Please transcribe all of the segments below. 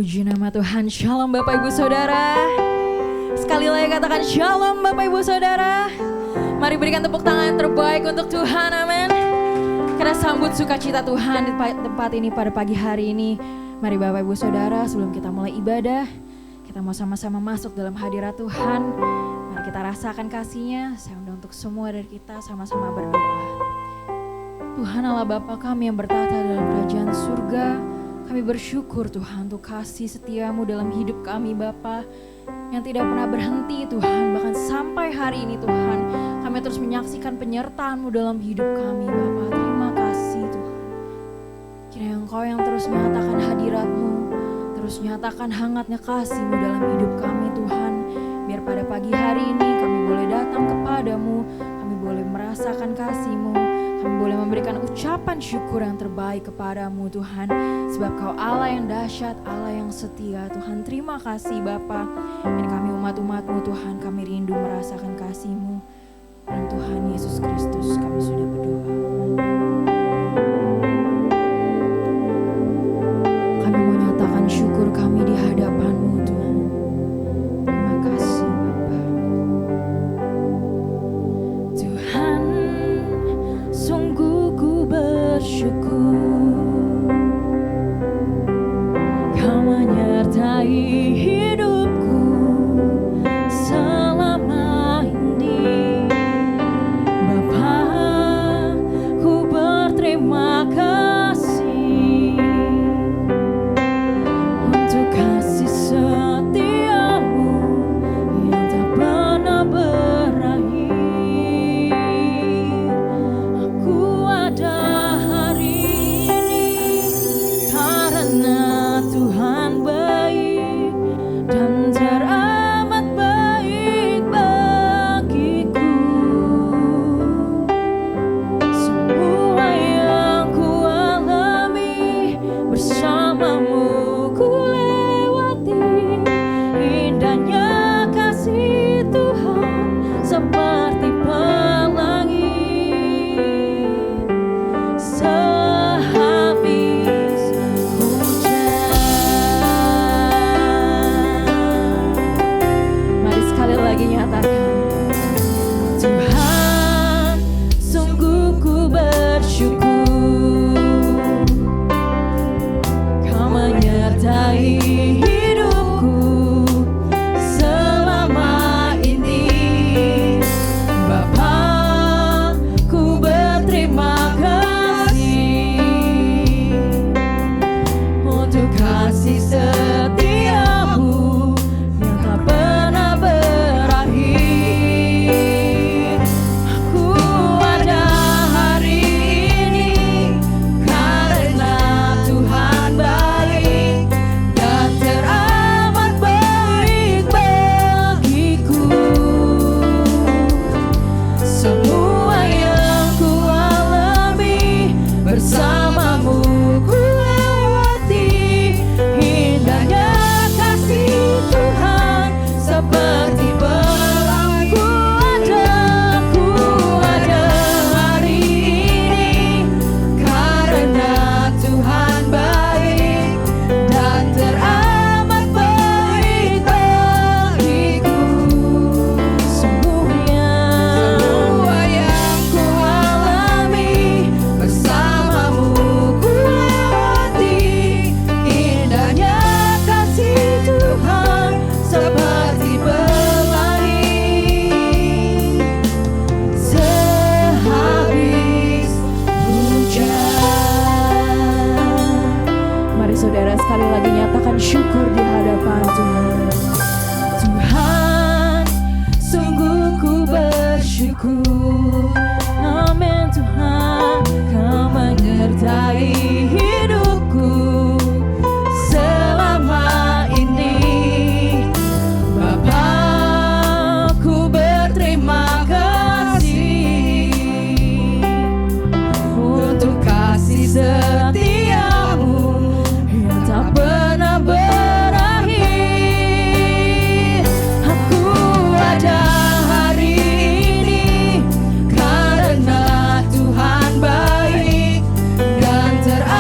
Puji nama Tuhan. Shalom Bapak Ibu Saudara. Sekali lagi katakan shalom Bapak Ibu Saudara. Mari berikan tepuk tangan terbaik untuk Tuhan, amin. Kita sambut sukacita Tuhan di tempat ini pada pagi hari ini. Mari Bapak Ibu Saudara, sebelum kita mulai ibadah, kita mau sama-sama masuk dalam hadirat Tuhan. Mari kita rasakan kasih-Nya. Saya undang untuk semua dari kita sama-sama berdoa. Tuhan Allah Bapa kami yang bertata dalam kerajaan surga, kami bersyukur Tuhan untuk kasih setiamu dalam hidup kami Bapa yang tidak pernah berhenti Tuhan. Bahkan sampai hari ini Tuhan, kami terus menyaksikan penyertaan-Mu dalam hidup kami Bapa. Terima kasih Tuhan. Kiranya Engkau yang terus menyatakan hadirat-Mu, terus menyatakan hangatnya kasih-Mu dalam hidup kami Tuhan. Biar pada pagi hari ini kami boleh datang kepadamu, kami boleh merasakan kasih-Mu, kami boleh memberikan ucapan syukur yang terbaik kepadamu Tuhan. Sebab Kau Allah yang dahsyat, Allah yang setia Tuhan. Terima kasih Bapa. Ini kami umat-umat-Mu Tuhan, kami rindu merasakan kasih-Mu. Dan Tuhan Yesus Kristus kami sudah berdoa. Kami mau nyatakan syukur kami di hadapan-Mu Tuhan. Terima kasih Bapa. Tuhan, sungguh ku bersyukur Kau menyertai hidupku selama ini. Bapa, ku berterima kasih untuk kasih setiamu yang tak pernah berakhir. Aku ada hari ini karena Tuhan baik dan teramat baik bagiku. Semua yang ku alami bersamamu ku lewati. Indahnya kasih Tuhan seperti pelangi. Sehabis hujan. Mari sekali lagi nyatakan. Tuhan, sungguh ku bersyukur Kau menyertai hidupku selama ini. Bapa, ku berterima kasih untuk kasih setiamu yang tak pernah berakhir. Aku ada hari ini karena Tuhan baik dan teramat baik bagiku. Semua yang ku alami bersamamu ku lewati. Indahnya kasih Tuhan seperti pelangi. Ku ada hari ini karena Tuhan baik dan teramat baik bagiku. Semua yang ku alami bersamamu ku lewati. Indahnya kasih Tuhan seperti pelangi sehabis hujan. Mari saudara sekali lagi nyatakan syukur di hadapan Tuhan. Tuhan, sungguh ku bersyukur. Amin Tuhan, Kau menyertai hidupku selama ini. Bapa, ku berterima kasih untuk kasih setiamu yang tak pernah berakhir. Aku ada hari ini karena Tuhan baik dan teramat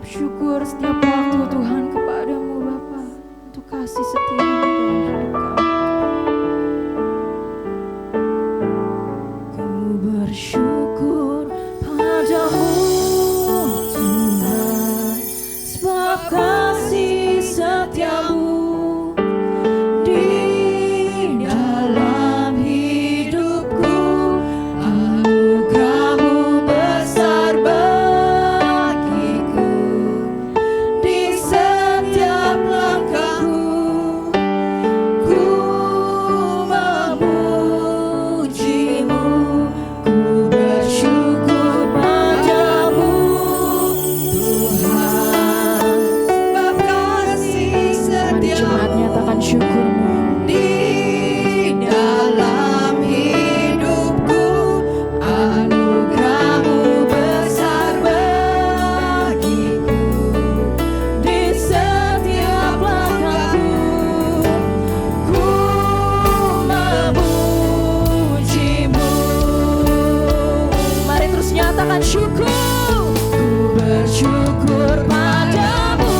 mengucap syukur setiap waktu Tuhan kepadamu Bapa, untuk kasih setia-Mu dalam hidup kami. Ku bersyukur padamu Tuhan, sebab kasih setia-Mu di dalam hidupku. Anugerah-Mu besar bagiku, di setiap langkahku ku memuji-Mu. Ku bersyukur padamu Tuhan, sebab kasih setia-Mu. Jemaat nyatakan syukur-Mu di dalam hidupku. Anugerah-Mu besar bagiku, di setiap langkahku ku memuji-Mu. Mari terus nyatakan syukur. Ku bersyukur padamu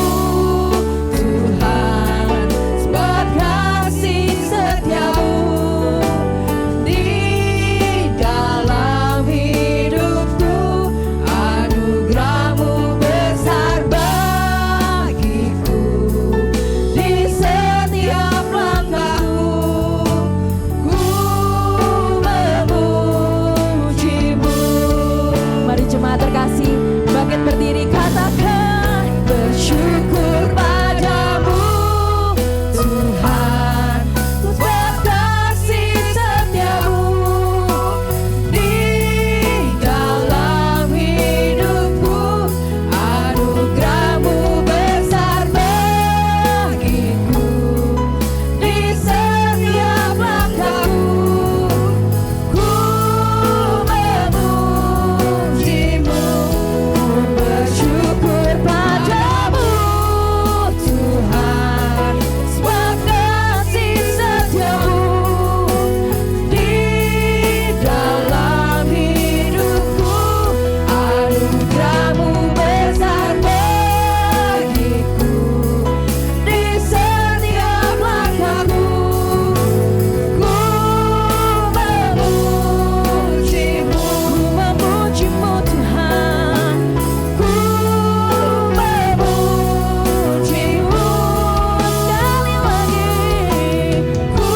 Tuhan, sebab kasih setia-Mu di dalam hidupku. Anugerah-Mu besar bagiku, di setiap langkahku ku memuji-Mu. Mari jemaat terkasih, bangkit berdiri, katakan bersyukur padamu Tuhan, sebab kasih setia-Mu di dalam hidupku. Anugerah-Mu besar bagiku, di setiap langkahku ku memuji-Mu. Ku bersyukur padamu Tuhan, sebab kasih setia-Mu di dalam hidupku. Anugerah-Mu besar bagiku, di setiap langkahku ku memuji-Mu. Ku memuji-Mu Tuhan, ku memuji-Mu sekali lagi. Ku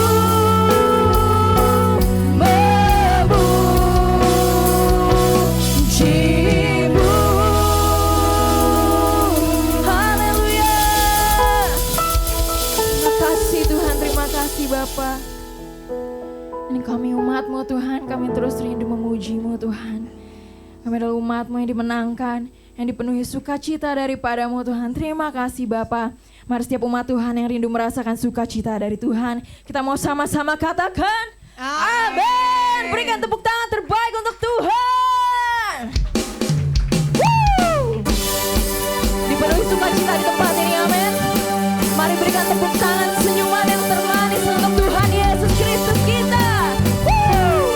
memuji-Mu. Haleluya. Terima kasih Tuhan, terima kasih Bapa. Ini kami umat-Mu Tuhan, kami terus rindu memuji-Mu Tuhan. Kami adalah umat-Mu yang dimenangkan, yang dipenuhi sukacita daripada-Mu Tuhan. Terima kasih Bapa. Mari setiap umat Tuhan yang rindu merasakan sukacita dari Tuhan, kita mau sama-sama katakan amin. Berikan tepuk tangan terbaik untuk Tuhan. Woo! Dipenuhi sukacita di tempat ini, amin. Mari berikan tepuk tangan, senyuman yang termanis untuk Tuhan Yesus Kristus kita. Woo!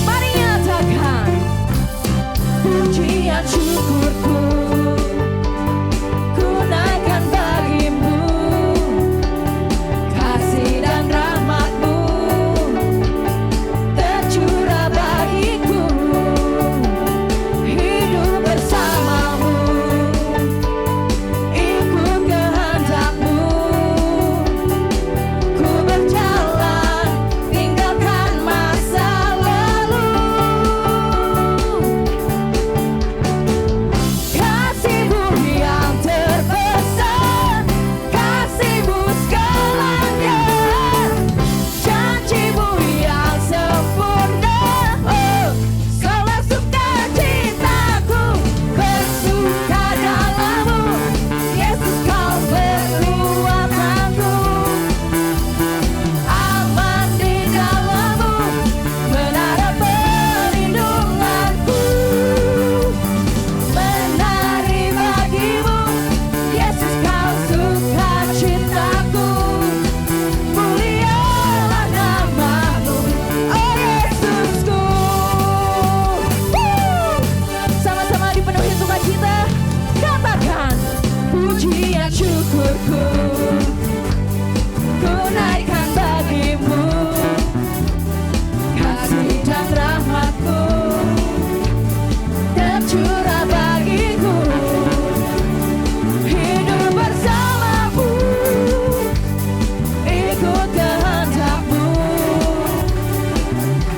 Mari nyatakan pujian syukurku ku naikkan bagi-Mu. Kasih dan rahmat-Mu tercurah bagiku. Hidup bersama-Mu, ikut kehendak-Mu. Ku berjalan tinggalkan masa lalu. curah bagiku. Hidup bersamamu, ikut kehendak-Mu.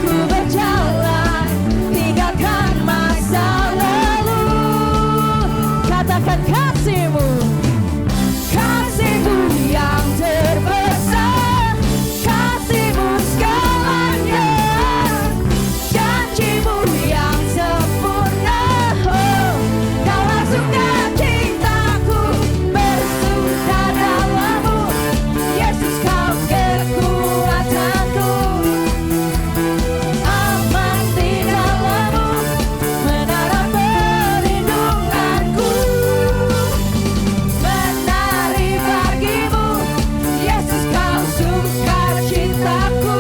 Ku berjalan, tinggalkan masa lalu. Katakan kasih-Mu, kasih-Mu yang terbesar, kasih-Mu segalanya, janji-Mu yang sempurna. Oh, Kau langsungkan cintaku, bersuka dalam-Mu. Yesus, Kau kekuatanku, aman di dalam-Mu, menara perlindunganku. Menari bagimu, Yesus, Kau sukacitaku.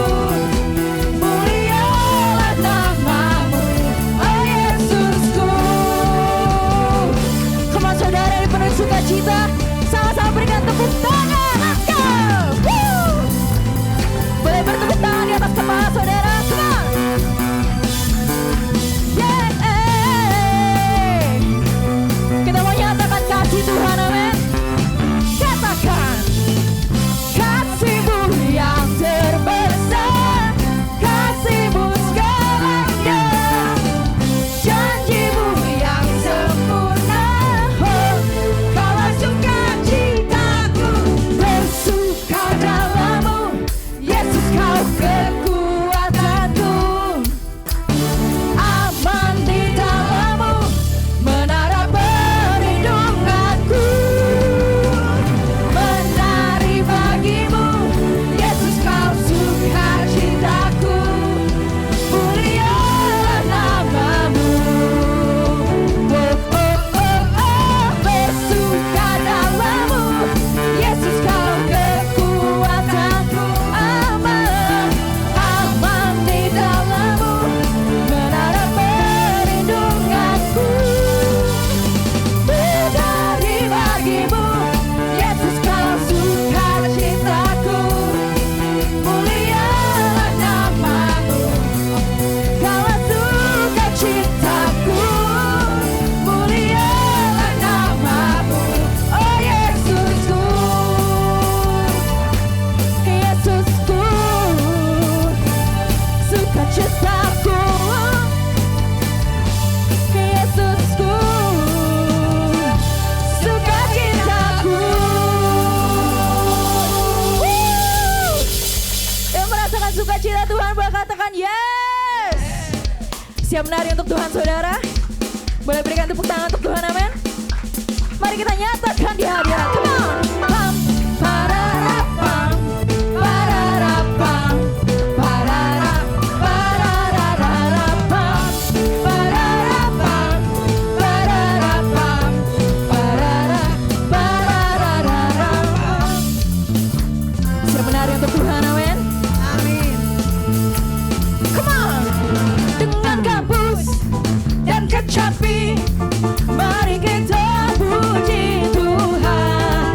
Mulialah nama-Mu, oh Yesusku. Come on saudara, yang penuh sukacita, sama-sama berikan tepuk tangan. Let's go! Woo! Boleh bertepuk tangan di atas kepala saudara, come on. Yeah! Kita mau nyatakan kasih Tuhan, amin. Katakan kasih-Mu yang terbesar, kasih-Mu segalanya, janji-Mu yang sempurna. Oh, Kau langsungkan cintaku, bersuka dalam-Mu. Yesus, Kau kekuatanku, aman di dalam-Mu, menara perlindunganku. Menari bagimu, Yesus, Kau sukacitaku. Mulialah nama-Mu. Oh, oh, oh, oh, bersuka dalam-Mu. Yesus, Kau kekuatanku, aman, aman di dalam-Mu, menara perlindunganku. Menari bagimu, Yesus, Kau sukacitaku. Mulialah nama-Mu, Kaulah sukacitaku. Mulialah nama-Mu, oh Yesusku. Yesusku, sukacitaku. Yesusku, sukacitaku. Woo! Yang merasakan sukacita Tuhan boleh katakan yes. Siap menari untuk Tuhan saudara? Boleh berikan tepuk tangan untuk Tuhan, amin. Mari kita nyatakan di hadirat. Come on. Pam, pararapam, pararapam, pararap, pararararapam, pararapam, pararapam, pararap, pararararapam. Siap menari untuk Tuhan, amin. Amin. Come on. Dengan gabus dan kecapi, mari kita puji Tuhan.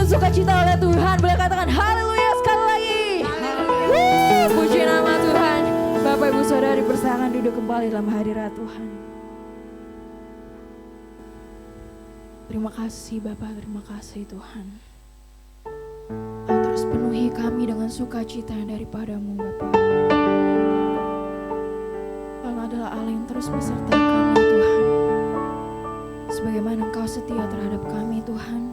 sukacita oleh Tuhan. Boleh katakan haleluya sekali lagi. Puji nama Tuhan. Bapak Ibu Saudara dipersilakan duduk kembali dalam hadirat Tuhan. Terima kasih Bapak, terima kasih Tuhan. Terus penuhi kami dengan sukacita daripada-Mu Bapak. Allah adalah Allah yang terus menyertai kami Tuhan. Sebagaimana Engkau setia terhadap kami Tuhan,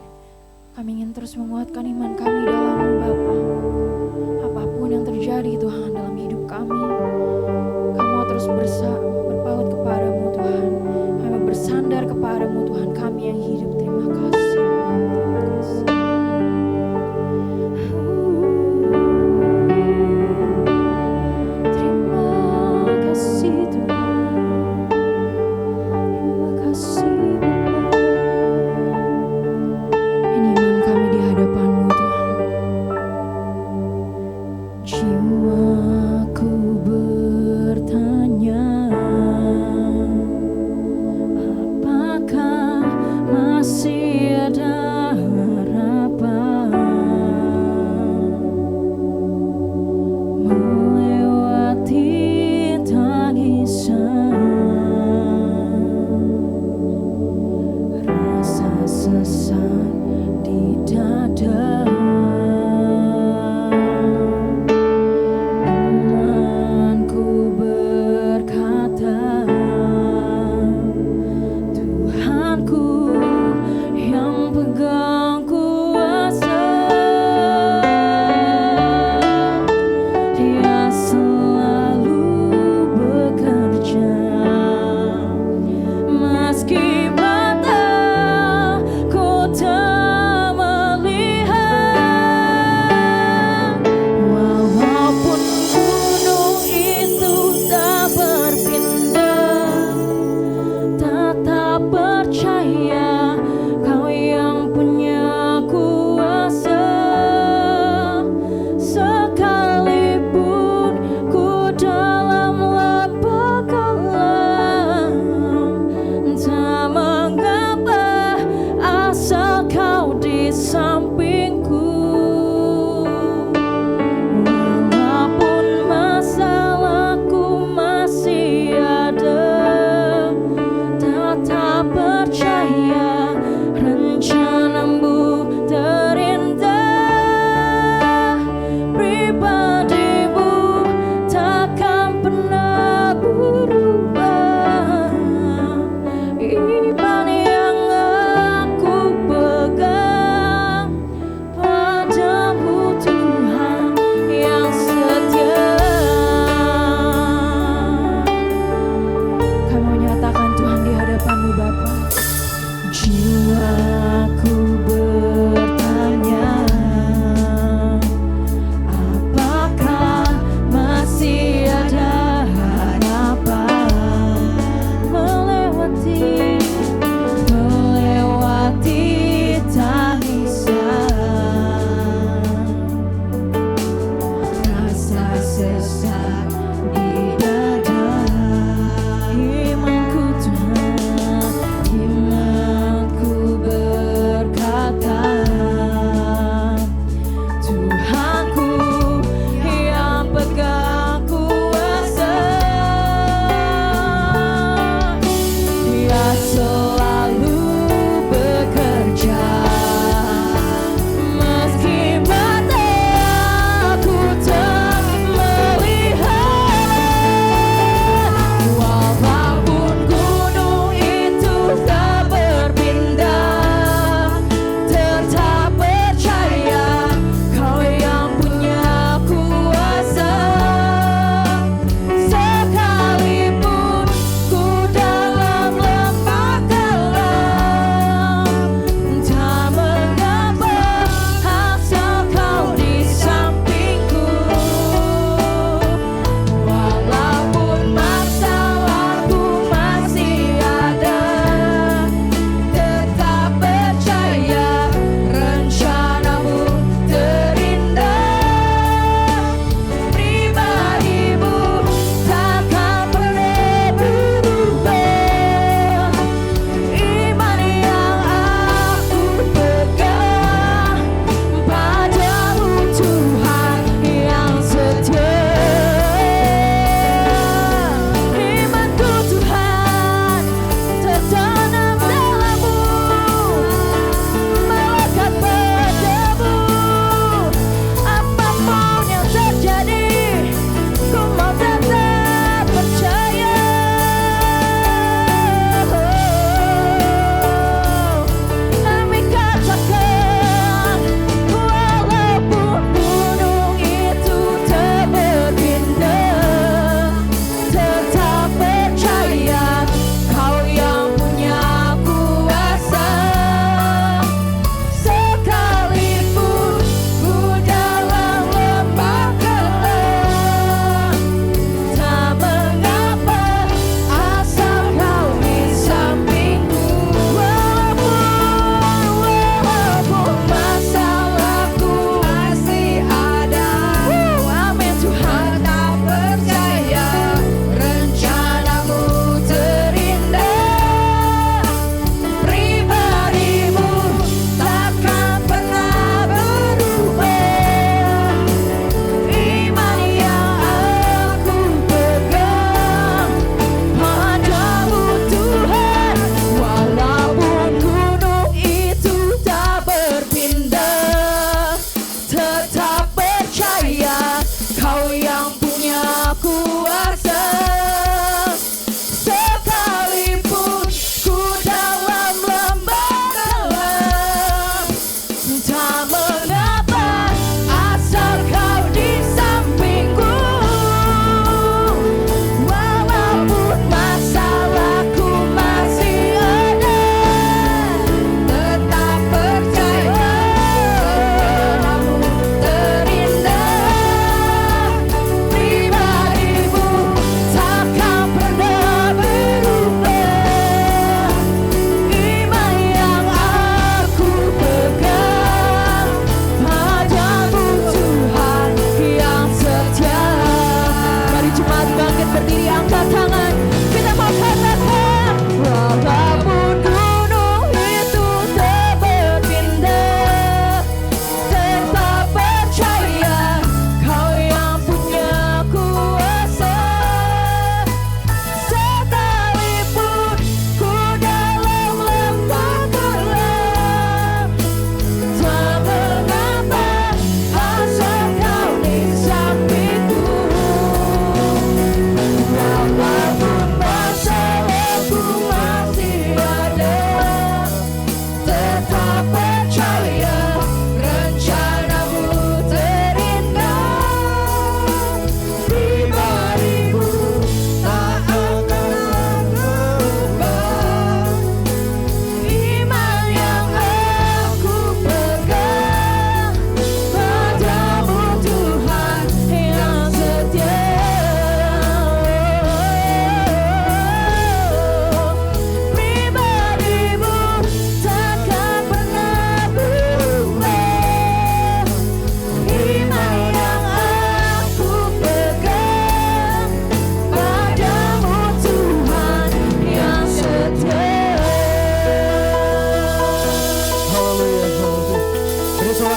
kami ingin terus menguatkan iman kami dalam-Mu Bapa. Apapun yang terjadi Tuhan dalam hidup kami, kami terus berpaut kepadamu Tuhan. Kami bersandar kepadamu Tuhan, kami yang hidup. Terima kasih, terima kasih. Terima kasih Tuhan. Terima kasih Bapa. Ini iman kami di hadapan-Mu Tuhan. Jiwaku bertanya, apakah masih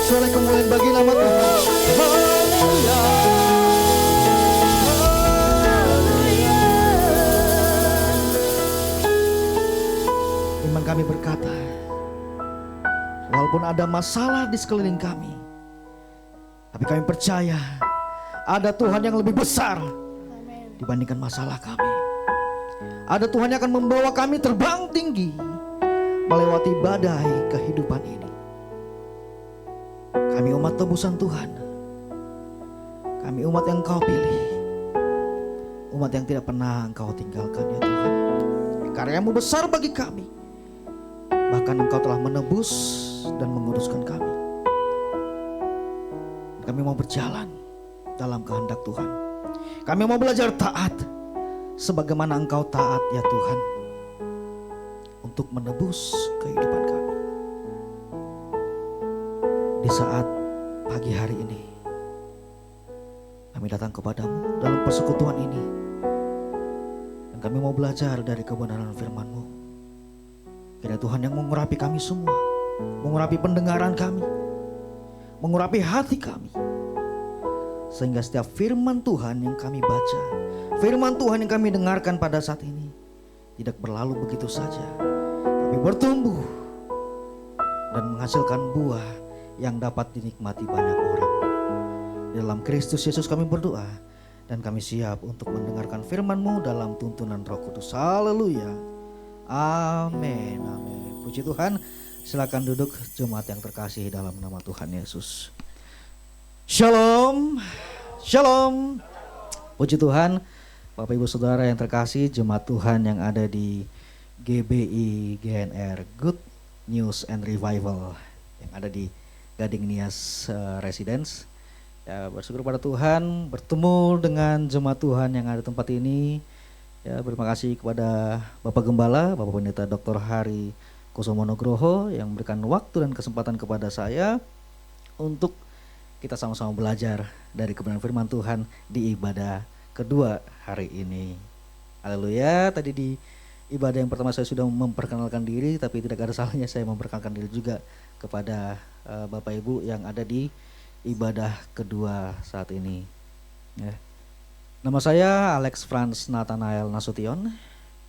sorak-sorai kemuliaan bagi nama Tuhan. Haleluya. Iman kami berkata, walaupun ada masalah di sekeliling kami, tapi kami percaya ada Tuhan yang lebih besar dibandingkan masalah kami. Ada Tuhan yang akan membawa kami terbang tinggi melewati badai kehidupan ini. Kami umat tebusan Tuhan. Kami umat yang Engkau pilih. Umat yang tidak pernah Engkau tinggalkan ya Tuhan. Karya-Mu besar bagi kami. Bahkan Engkau telah menebus dan menguruskan kami. Kami mau berjalan dalam kehendak Tuhan. Kami mau belajar taat sebagaimana Engkau taat ya Tuhan, untuk menebus kehidupan kami. Di saat pagi hari ini kami datang kepadamu dalam persekutuan ini, dan kami mau belajar dari kebenaran firman-Mu. Kiranya Tuhan yang mengurapi kami semua, mengurapi pendengaran kami, mengurapi hati kami, sehingga setiap firman Tuhan yang kami baca, firman Tuhan yang kami dengarkan pada saat ini tidak berlalu begitu saja, tapi bertumbuh dan menghasilkan buah yang dapat dinikmati banyak orang. Dalam Kristus Yesus kami berdoa, dan kami siap untuk mendengarkan firman-Mu dalam tuntunan Roh Kudus. Haleluya. Amin. Amin. Puji Tuhan. Silakan duduk jemaat yang terkasih dalam nama Tuhan Yesus. Shalom. Shalom. Puji Tuhan. Bapak Ibu Saudara yang terkasih, jemaat Tuhan yang ada di GBI GNR Good News and Revival yang ada di Gading Nias Residence. Ya, bersyukur pada Tuhan bertemu dengan jemaat Tuhan yang ada di tempat ini. Ya, terima kasih kepada Bapak Gembala, Bapak Pendeta Dr. Hari Kusumo Nugroho yang memberikan waktu dan kesempatan kepada saya untuk kita sama-sama belajar dari kebenaran firman Tuhan di ibadah kedua hari ini. Haleluya. Tadi di ibadah yang pertama saya sudah memperkenalkan diri, tapi tidak ada salahnya saya memperkenalkan diri juga kepada Bapak Ibu yang ada di ibadah kedua saat ini. Ya. Nama saya Alex Franz Nathanael Nasution.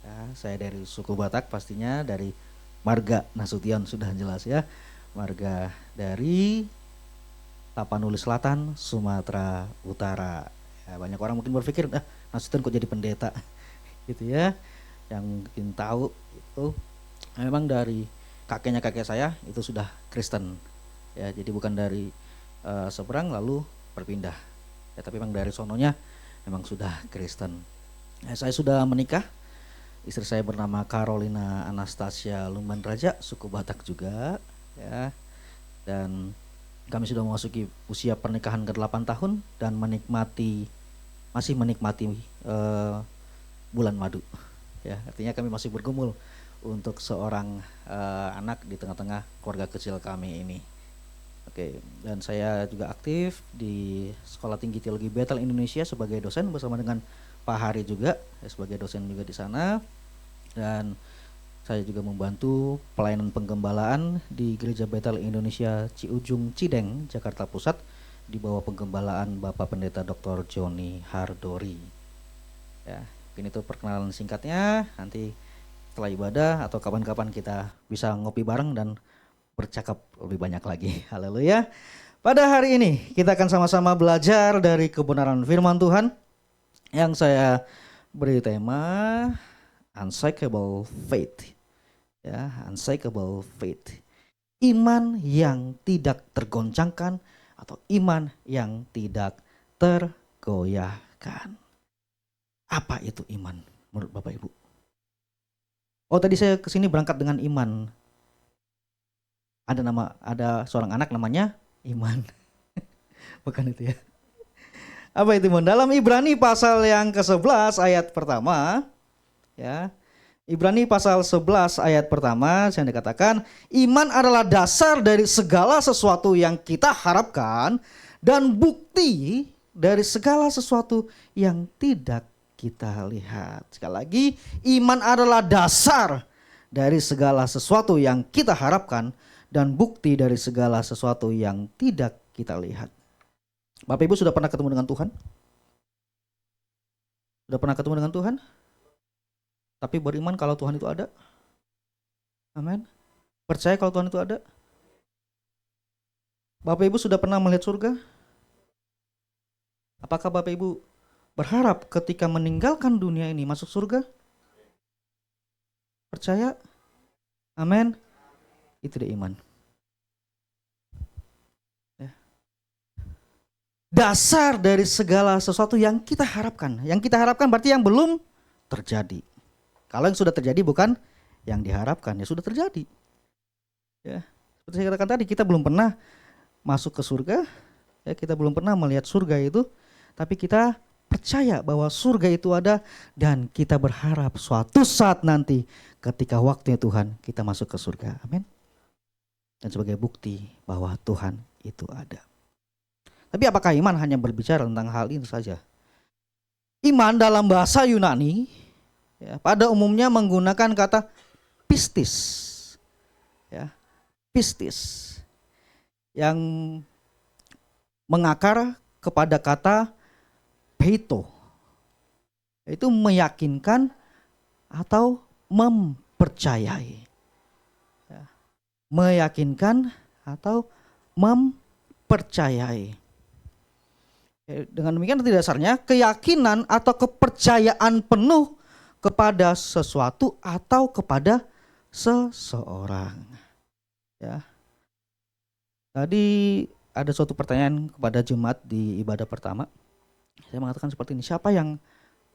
Ya, saya dari suku Batak, pastinya dari marga Nasution, sudah jelas ya. Marga dari Tapanuli Selatan, Sumatera Utara. Ya, banyak orang mungkin berpikir, Nasution kok jadi pendeta, gitu ya. Yang mungkin tahu itu memang dari kakek saya itu sudah Kristen. Ya, jadi bukan dari seberang lalu berpindah. Ya, tapi memang dari sononya memang sudah Kristen. Ya, saya sudah menikah. Istri saya bernama Carolina Anastasia Lumban Raja, suku Batak juga, ya. Dan kami sudah memasuki usia pernikahan ke-8 tahun dan masih menikmati bulan madu. Ya, artinya kami masih bergumul untuk seorang anak di tengah-tengah keluarga kecil kami ini. Oke, dan saya juga aktif di Sekolah Tinggi Teologi Bethel Indonesia sebagai dosen bersama dengan Pak Hari juga, sebagai dosen juga di sana. Dan saya juga membantu pelayanan penggembalaan di Gereja Bethel Indonesia Ciujung Cideng, Jakarta Pusat, di bawah penggembalaan Bapak Pendeta Dr. Joni Hardori. Ya, mungkin itu perkenalan singkatnya. Nanti setelah ibadah atau kapan-kapan kita bisa ngopi bareng dan bercakap lebih banyak lagi. Haleluya. Pada hari ini kita akan sama-sama belajar dari kebenaran firman Tuhan yang saya beri tema Unshakable Faith. Ya, unshakable faith. Iman yang tidak tergoncangkan atau iman yang tidak tergoyahkan. Apa itu iman menurut Bapak Ibu? Oh, tadi saya kesini berangkat dengan iman. Ada seorang anak namanya Iman. Bukan itu ya. Apa itu Iman? Dalam Ibrani pasal yang ke-11 ayat pertama, ya. Ibrani pasal 11 ayat pertama yang dikatakan, iman adalah dasar dari segala sesuatu yang kita harapkan dan bukti dari segala sesuatu yang tidak kita lihat. Sekali lagi, iman adalah dasar dari segala sesuatu yang kita harapkan dan bukti dari segala sesuatu yang tidak kita lihat. Bapak Ibu sudah pernah ketemu dengan Tuhan? Sudah pernah ketemu dengan Tuhan? Tapi beriman kalau Tuhan itu ada? Amin. Percaya kalau Tuhan itu ada? Bapak Ibu sudah pernah melihat surga? Apakah Bapak Ibu berharap ketika meninggalkan dunia ini masuk surga? Percaya? Amin. Itu dia iman. Ya. Dasar dari segala sesuatu yang kita harapkan. Yang kita harapkan berarti yang belum terjadi. Kalau yang sudah terjadi bukan yang diharapkan, ya sudah terjadi. Ya, seperti saya katakan tadi, kita belum pernah masuk ke surga, ya kita belum pernah melihat surga itu, tapi kita percaya bahwa surga itu ada dan kita berharap suatu saat nanti ketika waktunya Tuhan kita masuk ke surga. Amin. Dan sebagai bukti bahwa Tuhan itu ada. Tapi apakah iman hanya berbicara tentang hal ini saja? Iman dalam bahasa Yunani ya, pada umumnya menggunakan kata pistis. Ya, pistis. Yang mengakar kepada kata peito, itu meyakinkan atau mempercayai. Ya. Meyakinkan atau mempercayai. Dengan demikian nanti dasarnya keyakinan atau kepercayaan penuh kepada sesuatu atau kepada seseorang. Ya. Tadi ada suatu pertanyaan kepada jemaat di ibadah pertama. Saya mengatakan seperti ini, siapa yang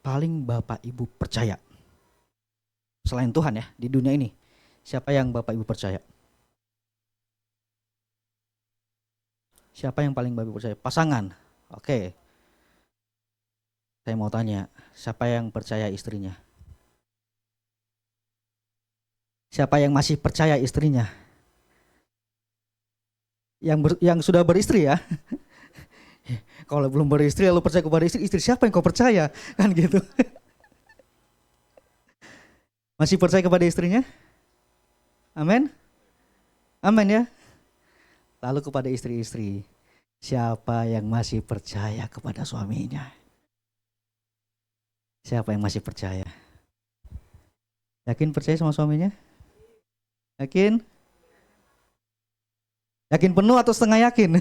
paling Bapak Ibu percaya? Selain Tuhan ya, di dunia ini. Siapa yang Bapak Ibu percaya? Siapa yang paling Bapak Ibu percaya? Pasangan. Oke. Saya mau tanya, siapa yang percaya istrinya? Siapa yang masih percaya istrinya? Yang sudah beristri ya. Kalau belum beristri lalu percaya kepada istri siapa yang kau percaya? Kan gitu. Masih percaya kepada istrinya? Amin. Amin ya. Lalu kepada istri-istri, siapa yang masih percaya kepada suaminya? Siapa yang masih percaya? Yakin percaya sama suaminya? Yakin? Yakin penuh atau setengah yakin?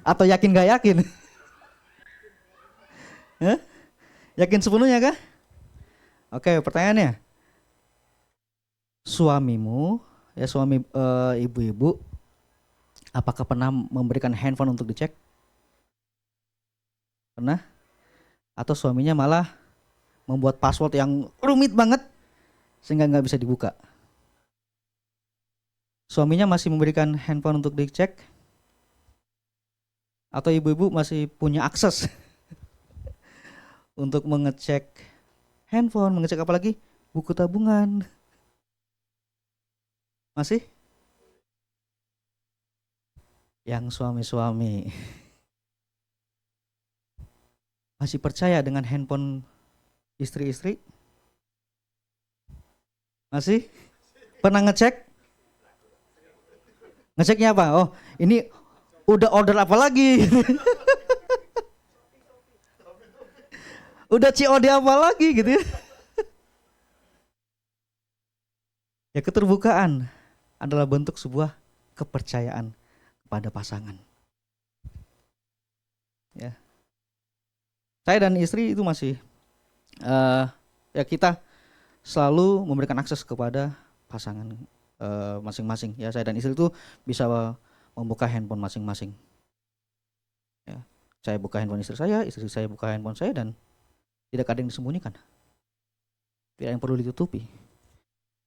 Atau yakin gak yakin? Yakin sepenuhnya kah? Oke, pertanyaannya. Suamimu, ya suami ibu-ibu, apakah pernah memberikan handphone untuk dicek? Pernah? Atau suaminya malah membuat password yang rumit banget sehingga nggak bisa dibuka? Suaminya masih memberikan handphone untuk dicek? Atau ibu-ibu masih punya akses untuk mengecek handphone, mengecek apa lagi? Buku tabungan. Masih? Yang suami-suami masih percaya dengan handphone istri-istri? Masih? Pernah ngecek? Ngeceknya apa? Oh, ini udah order apa lagi? Udah COD apa lagi gitu ya? Ya, keterbukaan adalah bentuk sebuah kepercayaan kepada pasangan. Ya. Saya dan istri itu masih ya kita selalu memberikan akses kepada pasangan masing-masing. Ya, saya dan istri itu bisa membuka handphone masing-masing. Ya, saya buka handphone istri saya buka handphone saya, dan tidak ada yang disembunyikan, tidak yang perlu ditutupi.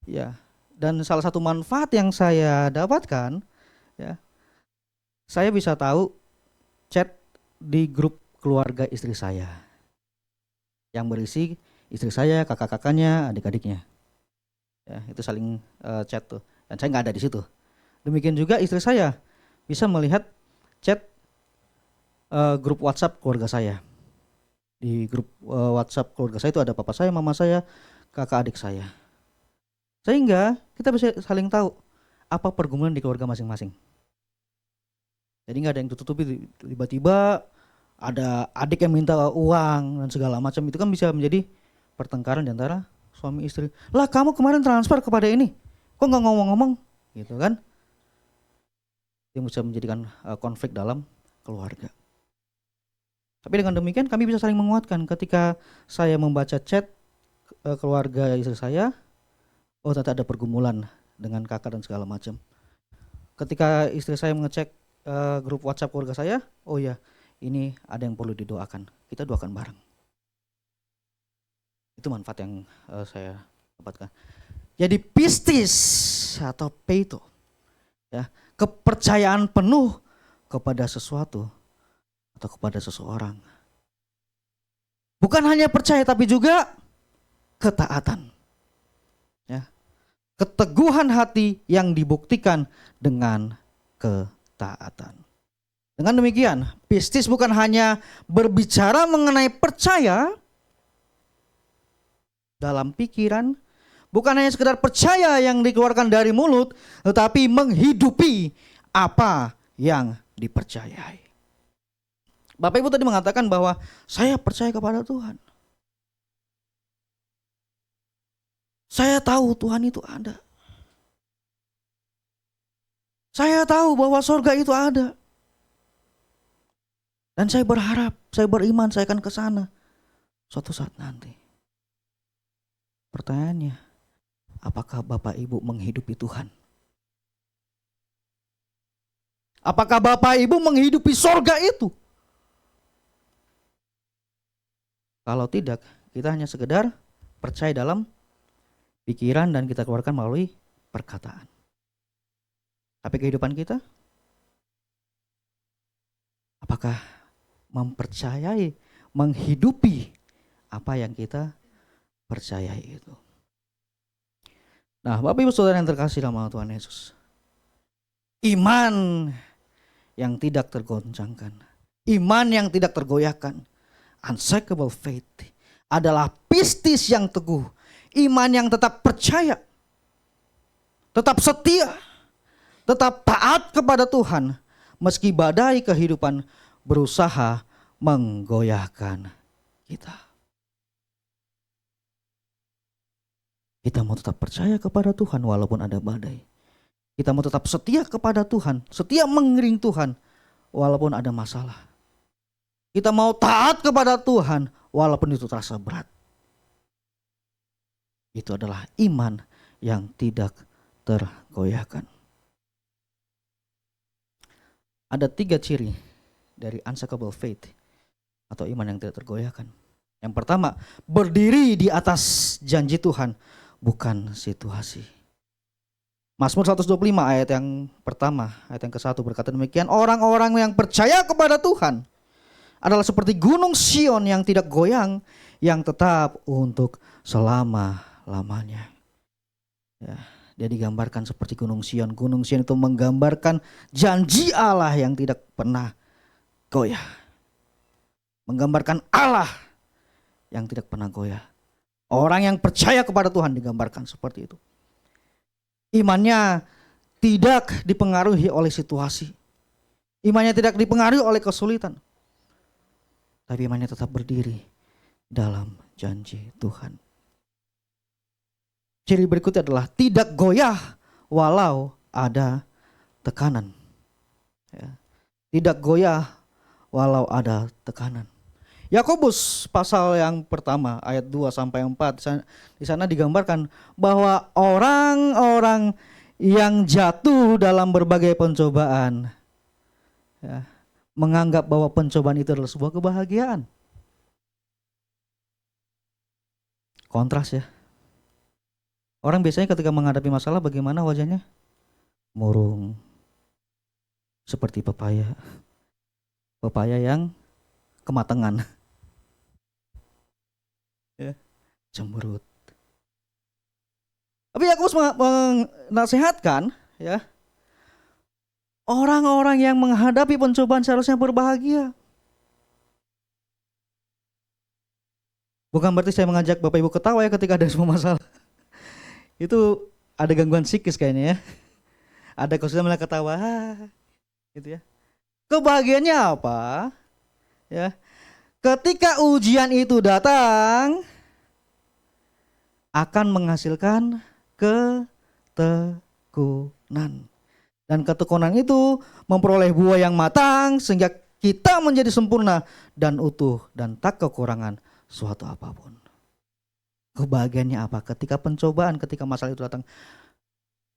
Ya, dan salah satu manfaat yang saya dapatkan, ya, saya bisa tahu chat di grup keluarga istri saya yang berisi istri saya, kakak-kakaknya, adik-adiknya. Ya, itu saling chat tuh, dan saya nggak ada di situ. Demikian juga istri saya bisa melihat chat grup WhatsApp keluarga saya. Di grup WhatsApp keluarga saya itu ada papa saya, mama saya, kakak adik saya. Sehingga kita bisa saling tahu apa pergumulan di keluarga masing-masing. Jadi nggak ada yang tutup-tutupi, tiba-tiba ada adik yang minta uang dan segala macam, itu kan bisa menjadi pertengkaran di antara suami istri. Lah kamu kemarin transfer kepada ini, kok nggak ngomong-ngomong, gitu kan? Yang bisa menjadikan konflik dalam keluarga. Tapi dengan demikian kami bisa saling menguatkan. Ketika saya membaca chat keluarga istri saya, oh ternyata ada pergumulan dengan kakak dan segala macam. Ketika istri saya mengecek grup WhatsApp keluarga saya, oh ya ini ada yang perlu didoakan. Kita doakan bareng. Itu manfaat yang saya dapatkan. Jadi pistis atau peito, ya, kepercayaan penuh kepada sesuatu atau kepada seseorang. Bukan hanya percaya tapi juga ketaatan. Ya. Keteguhan hati yang dibuktikan dengan ketaatan. Dengan demikian, pistis bukan hanya berbicara mengenai percaya dalam pikiran, bukan hanya sekedar percaya yang dikeluarkan dari mulut, tetapi menghidupi apa yang dipercayai. Bapak Ibu tadi mengatakan bahwa saya percaya kepada Tuhan. Saya tahu Tuhan itu ada. Saya tahu bahwa surga itu ada. Dan saya berharap, saya beriman saya akan ke sana suatu saat nanti. Pertanyaannya, apakah Bapak Ibu menghidupi Tuhan? Apakah Bapak Ibu menghidupi surga itu? Kalau tidak, kita hanya sekedar percaya dalam pikiran dan kita keluarkan melalui perkataan. Tapi kehidupan kita, apakah mempercayai, menghidupi apa yang kita percayai itu? Nah, Bapak Ibu Saudara yang terkasih dalam Tuhan Yesus, iman yang tidak tergoncangkan, iman yang tidak tergoyahkan, unshakable faith, adalah pistis yang teguh, iman yang tetap percaya, tetap setia, tetap taat kepada Tuhan, meski badai kehidupan berusaha menggoyahkan kita. Kita mau tetap percaya kepada Tuhan walaupun ada badai. Kita mau tetap setia kepada Tuhan, setia mengiring Tuhan walaupun ada masalah. Kita mau taat kepada Tuhan walaupun itu terasa berat. Itu adalah iman yang tidak tergoyahkan. Ada 3 ciri dari unshakable faith atau iman yang tidak tergoyahkan. Yang pertama, berdiri di atas janji Tuhan, bukan situasi. Mazmur 125 ayat yang pertama, ayat yang ke-1 berkata demikian, orang-orang yang percaya kepada Tuhan adalah seperti gunung Sion yang tidak goyang, yang tetap untuk selama-lamanya. Ya, dia digambarkan seperti gunung Sion. Gunung Sion itu menggambarkan janji Allah yang tidak pernah goyah. Menggambarkan Allah yang tidak pernah goyah. Orang yang percaya kepada Tuhan digambarkan seperti itu. Imannya tidak dipengaruhi oleh situasi. Imannya tidak dipengaruhi oleh kesulitan. Tapi imannya tetap berdiri dalam janji Tuhan. Ciri berikutnya adalah tidak goyah walau ada tekanan. Ya. Tidak goyah walau ada tekanan. Yakobus pasal yang pertama ayat 2 sampai 4 di sana digambarkan bahwa orang-orang yang jatuh dalam berbagai pencobaan, ya, menganggap bahwa pencobaan itu adalah sebuah kebahagiaan. Kontras ya. Orang biasanya ketika menghadapi masalah bagaimana wajahnya? Murung. Seperti pepaya. Pepaya yang kematangan. Ya, cemberut. Tapi Yakobus menasihatkan, ya, orang-orang yang menghadapi pencobaan seharusnya berbahagia. Bukan berarti saya mengajak Bapak Ibu ketawa ya ketika ada semua masalah. Itu ada gangguan psikis kayaknya ya. Ada kau sudah mulai ketawa, gitu ya. Kebahagiaannya apa? Ya, ketika ujian itu datang, akan menghasilkan ketekunan. Dan ketekunan itu memperoleh buah yang matang sehingga kita menjadi sempurna dan utuh dan tak kekurangan suatu apapun. Kebahagiaannya apa? Ketika pencobaan, ketika masalah itu datang,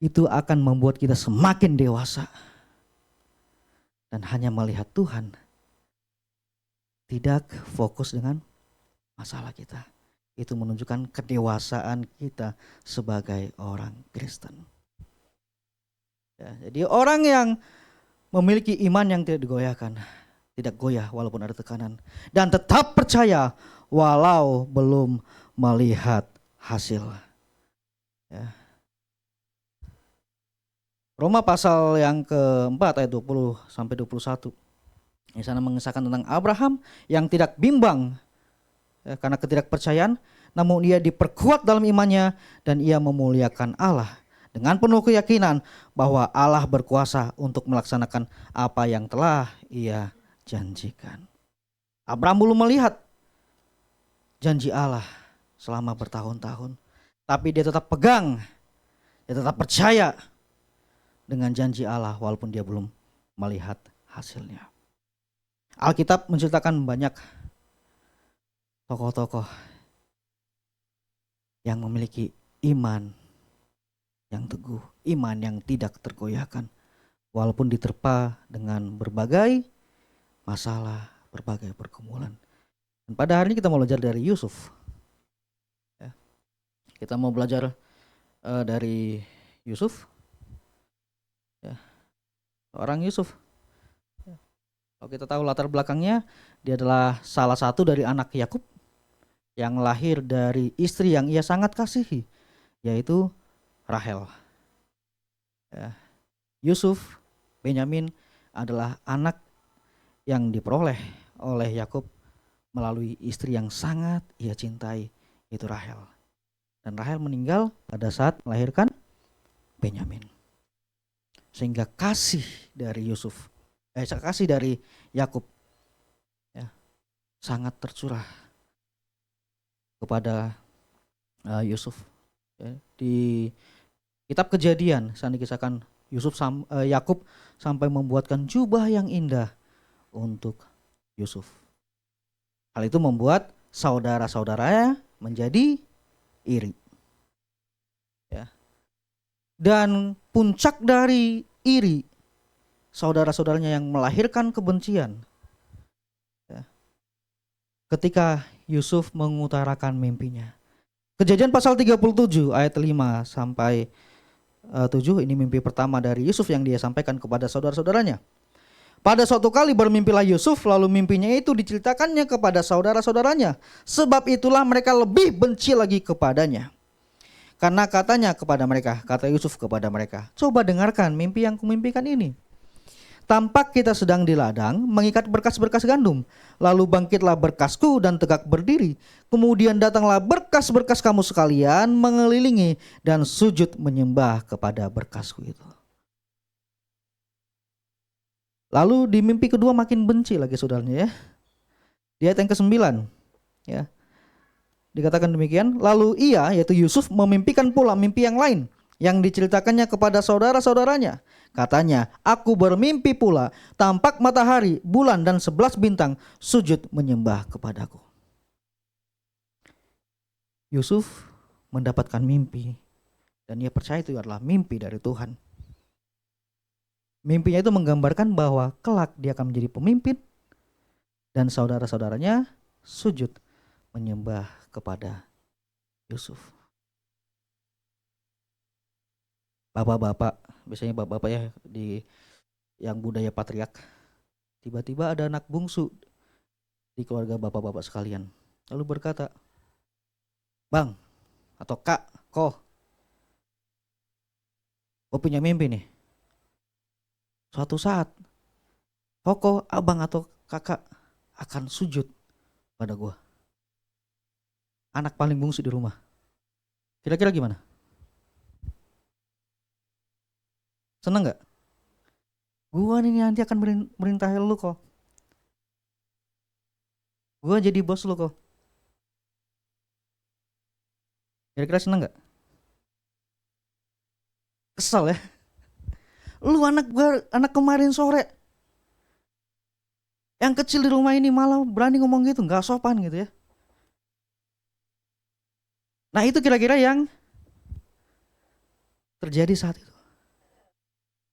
itu akan membuat kita semakin dewasa dan hanya melihat Tuhan, tidak fokus dengan masalah kita. Itu menunjukkan kedewasaan kita sebagai orang Kristen. Ya, jadi orang yang memiliki iman yang tidak digoyahkan, tidak goyah walaupun ada tekanan, dan tetap percaya walau belum melihat hasil. Ya. Roma pasal yang keempat ayat 20 sampai 21. Di sana mengisahkan tentang Abraham yang tidak bimbang ya, karena ketidakpercayaan, namun ia diperkuat dalam imannya dan ia memuliakan Allah dengan penuh keyakinan bahwa Allah berkuasa untuk melaksanakan apa yang telah ia janjikan. Abraham belum melihat janji Allah selama bertahun-tahun, tapi dia tetap pegang, dia tetap percaya dengan janji Allah walaupun dia belum melihat hasilnya. Alkitab menceritakan banyak tokoh-tokoh yang memiliki iman yang teguh, iman yang tidak tergoyahkan walaupun diterpa dengan berbagai masalah, berbagai pergumulan. Dan pada hari ini kita mau belajar dari Yusuf. Ya. Kita mau belajar dari Yusuf. Ya. Orang Yusuf. Ya. Kalau kita tahu latar belakangnya, dia adalah salah satu dari anak Yakub yang lahir dari istri yang ia sangat kasihi, yaitu Rahel. Ya. Yusuf, Benyamin adalah anak yang diperoleh oleh Yakub melalui istri yang sangat ia cintai, yaitu Rahel. Dan Rahel meninggal pada saat melahirkan Benyamin. Sehingga kasih dari kasih dari Yakub ya, sangat tercurah kepada Yusuf. Ya, di kitab Kejadian saat dikisahkan Yakub sampai membuatkan jubah yang indah untuk Yusuf. Hal itu membuat saudara-saudaranya menjadi iri. Ya. Dan puncak dari iri saudara-saudaranya yang melahirkan kebencian. Ya. Ketika Yusuf mengutarakan mimpinya. Kejadian pasal 37 ayat 5 sampai 7, ini mimpi pertama dari Yusuf yang dia sampaikan kepada saudara-saudaranya. Pada suatu kali bermimpilah Yusuf, lalu mimpinya itu diceritakannya kepada saudara-saudaranya. Sebab itulah mereka lebih benci lagi kepadanya. Karena katanya kepada mereka, kata Yusuf kepada mereka, coba dengarkan mimpi yang kumimpikan ini. Tampak kita sedang di ladang mengikat berkas-berkas gandum. Lalu bangkitlah berkasku dan tegak berdiri. Kemudian datanglah berkas-berkas kamu sekalian mengelilingi dan sujud menyembah kepada berkasku itu. Lalu di mimpi kedua makin benci lagi saudaranya ya. Di ayat yang ke-9 ya. Dikatakan demikian, lalu ia yaitu Yusuf memimpikan pula mimpi yang lain yang diceritakannya kepada saudara-saudaranya. Katanya, aku bermimpi pula, tampak matahari, bulan dan 11 bintang sujud menyembah kepadaku. Yusuf mendapatkan mimpi dan ia percaya itu adalah mimpi dari Tuhan. Mimpinya itu menggambarkan bahwa kelak dia akan menjadi pemimpin dan saudara-saudaranya sujud menyembah kepada Yusuf. Bapak-bapak, biasanya bapak-bapak ya di yang budaya patriark, tiba-tiba ada anak bungsu di keluarga bapak-bapak sekalian, lalu berkata, Bang atau Kak, kok punya mimpi nih. Suatu saat, koko, abang atau kakak akan sujud pada gua. Anak paling bungsu di rumah. Kira-kira gimana? Seneng gak? Gua nih nanti akan merintahin lu kok. Gua jadi bos lu kok. Kira-kira seneng gak? Kesel ya. Lu anak kemarin sore yang kecil di rumah ini malah berani ngomong gitu, nggak sopan gitu ya. Nah itu kira-kira yang terjadi saat itu.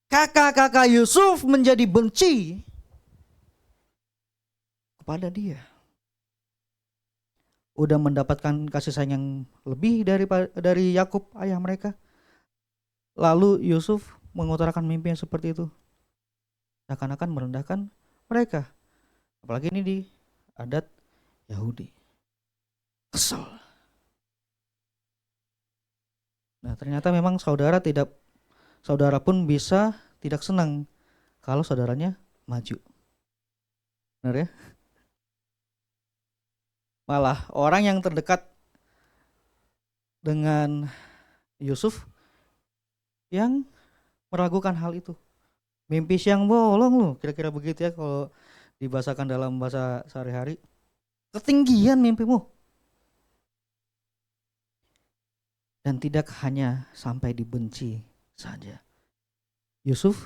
Kakak-kakak Yusuf menjadi benci kepada dia. Udah mendapatkan kasih sayang yang lebih dari Yakub ayah mereka. Lalu Yusuf mengutarakan mimpi yang seperti itu. Seakan-akan merendahkan mereka. Apalagi ini di adat Yahudi. Kesel. Nah ternyata memang saudara pun bisa tidak senang kalau saudaranya maju. Benar ya? Malah orang yang terdekat dengan Yusuf yang meragukan hal itu. Mimpi siang bolong lu, kira-kira begitu ya kalau dibahasakan dalam bahasa sehari-hari. Ketinggian mimpimu. Dan tidak hanya sampai dibenci saja. Yusuf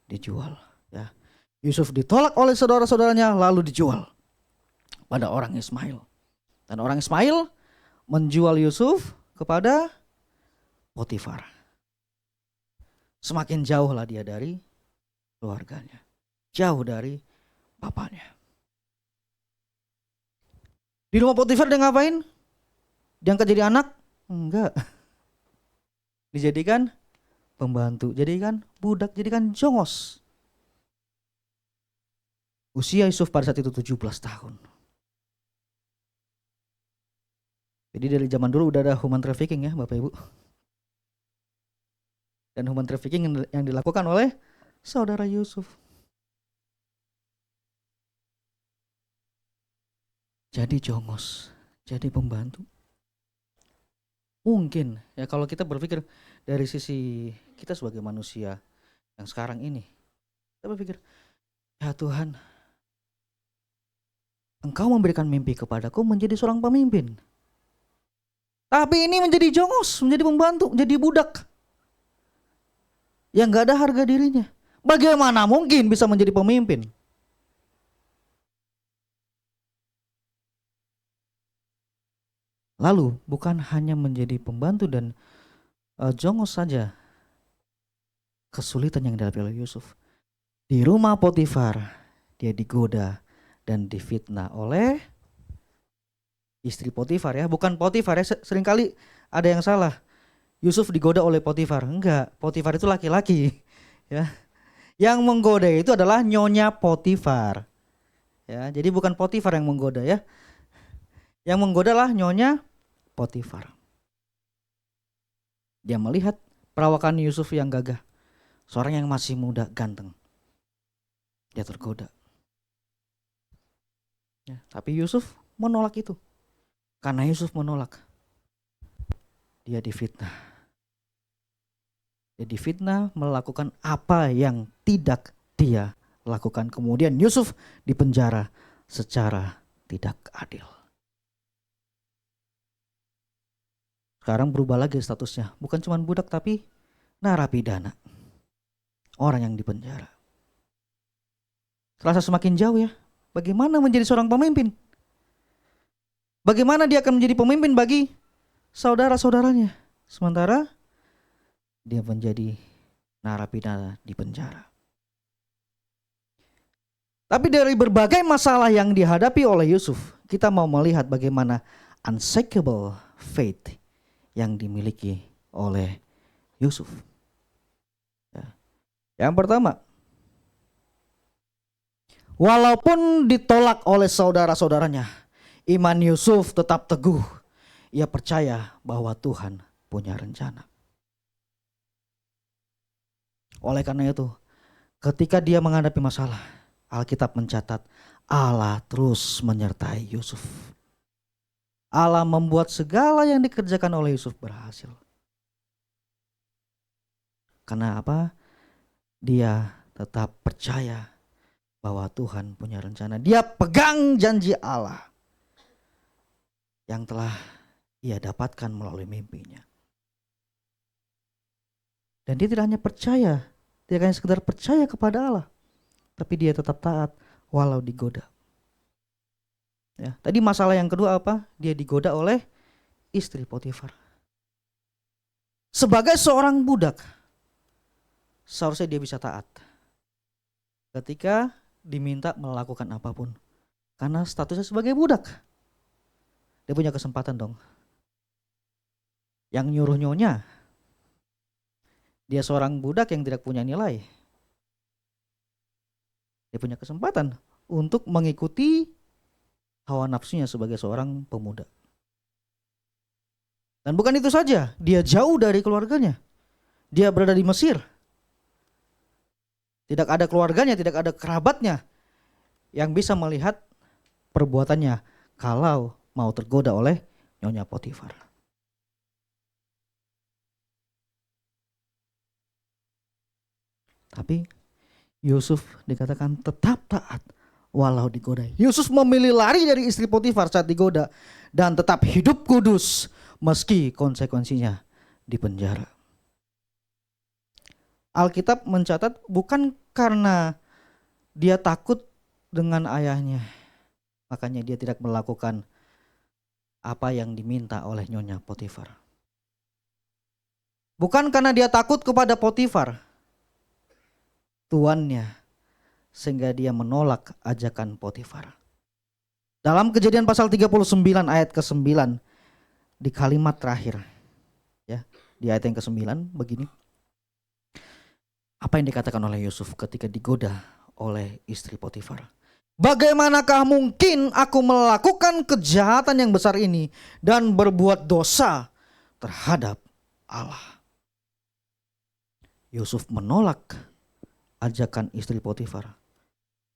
dijual, ya. Yusuf ditolak oleh saudara-saudaranya lalu dijual pada orang Ismail. Dan orang Ismail menjual Yusuf kepada Potifar. Semakin jauhlah dia dari keluarganya. Jauh dari bapaknya. Di rumah Potifar dia ngapain? Diangkat jadi anak? Enggak. Dijadikan pembantu, jadikan budak, jadikan jongos. Usia Yusuf pada saat itu 17 tahun. Jadi dari zaman dulu udah ada human trafficking ya Bapak Ibu. Dan human trafficking yang dilakukan oleh saudara Yusuf. Jadi jongos, jadi pembantu. Mungkin ya kalau kita berpikir dari sisi kita sebagai manusia yang sekarang ini, kita berpikir, ya Tuhan, Engkau memberikan mimpi kepadaku menjadi seorang pemimpin. Tapi ini menjadi jongos, menjadi pembantu, menjadi budak yang gak ada harga dirinya. Bagaimana mungkin bisa menjadi pemimpin? Lalu bukan hanya menjadi pembantu dan jongos saja kesulitan yang dihadapi oleh Yusuf. Di rumah Potifar dia digoda dan difitnah oleh istri Potifar ya. Bukan Potifar ya, seringkali ada yang salah. Yusuf digoda oleh Potifar. Enggak, Potifar itu laki-laki ya. Yang menggoda itu adalah nyonya Potifar. Ya, jadi bukan Potifar yang menggoda ya. Yang menggoda lah nyonya Potifar. Dia melihat perawakan Yusuf yang gagah. Seorang yang masih muda, ganteng. Dia tergoda. Ya, tapi Yusuf menolak itu. Karena Yusuf menolak, dia difitnah. Dia difitnah melakukan apa yang tidak dia lakukan. Kemudian Yusuf dipenjara secara tidak adil. Sekarang berubah lagi statusnya. Bukan cuma budak tapi narapidana. Orang yang dipenjara. Terasa semakin jauh ya. Bagaimana menjadi seorang pemimpin? Bagaimana dia akan menjadi pemimpin bagi saudara-saudaranya? Sementara dia menjadi narapidana di penjara. Tapi dari berbagai masalah yang dihadapi oleh Yusuf, kita mau melihat bagaimana unshakable faith yang dimiliki oleh Yusuf. Ya. Yang pertama, walaupun ditolak oleh saudara-saudaranya, iman Yusuf tetap teguh. Ia percaya bahwa Tuhan punya rencana. Oleh karena itu, ketika dia menghadapi masalah, Alkitab mencatat Allah terus menyertai Yusuf. Allah membuat segala yang dikerjakan oleh Yusuf berhasil. Karena apa? dia tetap percaya bahwa Tuhan punya rencana. Dia pegang janji Allah yang telah ia dapatkan melalui mimpinya. Dan dia tidak hanya percaya, tidak hanya sekedar percaya kepada Allah, tapi dia tetap taat walau digoda. Ya, tadi masalah yang kedua apa? Dia digoda oleh istri Potifar. Sebagai seorang budak, seharusnya dia bisa taat ketika diminta melakukan apapun, karena statusnya sebagai budak. Dia punya kesempatan dong. Yang nyuruh nyonya, dia seorang budak yang tidak punya nilai. Dia punya kesempatan untuk mengikuti hawa nafsunya sebagai seorang pemuda. Dan bukan itu saja, dia jauh dari keluarganya. Dia berada di Mesir. Tidak ada keluarganya, tidak ada kerabatnya yang bisa melihat perbuatannya kalau mau tergoda oleh nyonya Potifar. Tapi Yusuf dikatakan tetap taat walau digoda. Yusuf memilih lari dari istri Potifar saat digoda dan tetap hidup kudus meski konsekuensinya di penjara. Alkitab mencatat bukan karena dia takut dengan ayahnya, makanya dia tidak melakukan apa yang diminta oleh nyonya Potifar. Bukan karena dia takut kepada Potifar, tuannya, sehingga dia menolak ajakan Potifar. Dalam Kejadian pasal 39 ayat ke-9 di kalimat terakhir, ya, di ayat yang ke-9 begini. Apa yang dikatakan oleh Yusuf ketika digoda oleh istri Potifar? Bagaimanakah mungkin aku melakukan kejahatan yang besar ini dan berbuat dosa terhadap Allah? Yusuf menolak ajakan istri Potifar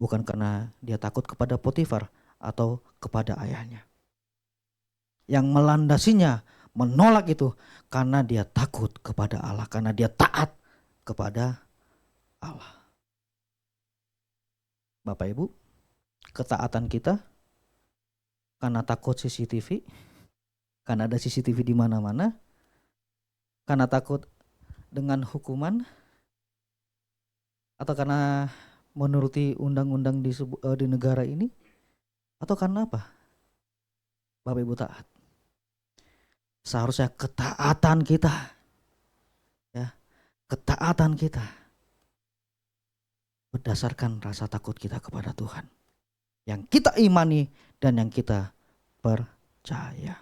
bukan karena dia takut kepada Potifar atau kepada ayahnya. Yang melandasinya menolak itu karena dia takut kepada Allah, karena dia taat kepada Allah. Bapak Ibu, ketaatan kita karena takut CCTV, karena ada CCTV di mana-mana, karena takut dengan hukuman, atau karena menuruti undang-undang di negara ini, atau karena apa? Bapak Ibu taat. Seharusnya ketaatan kita, ya, ketaatan kita berdasarkan rasa takut kita kepada Tuhan, yang kita imani dan yang kita percaya.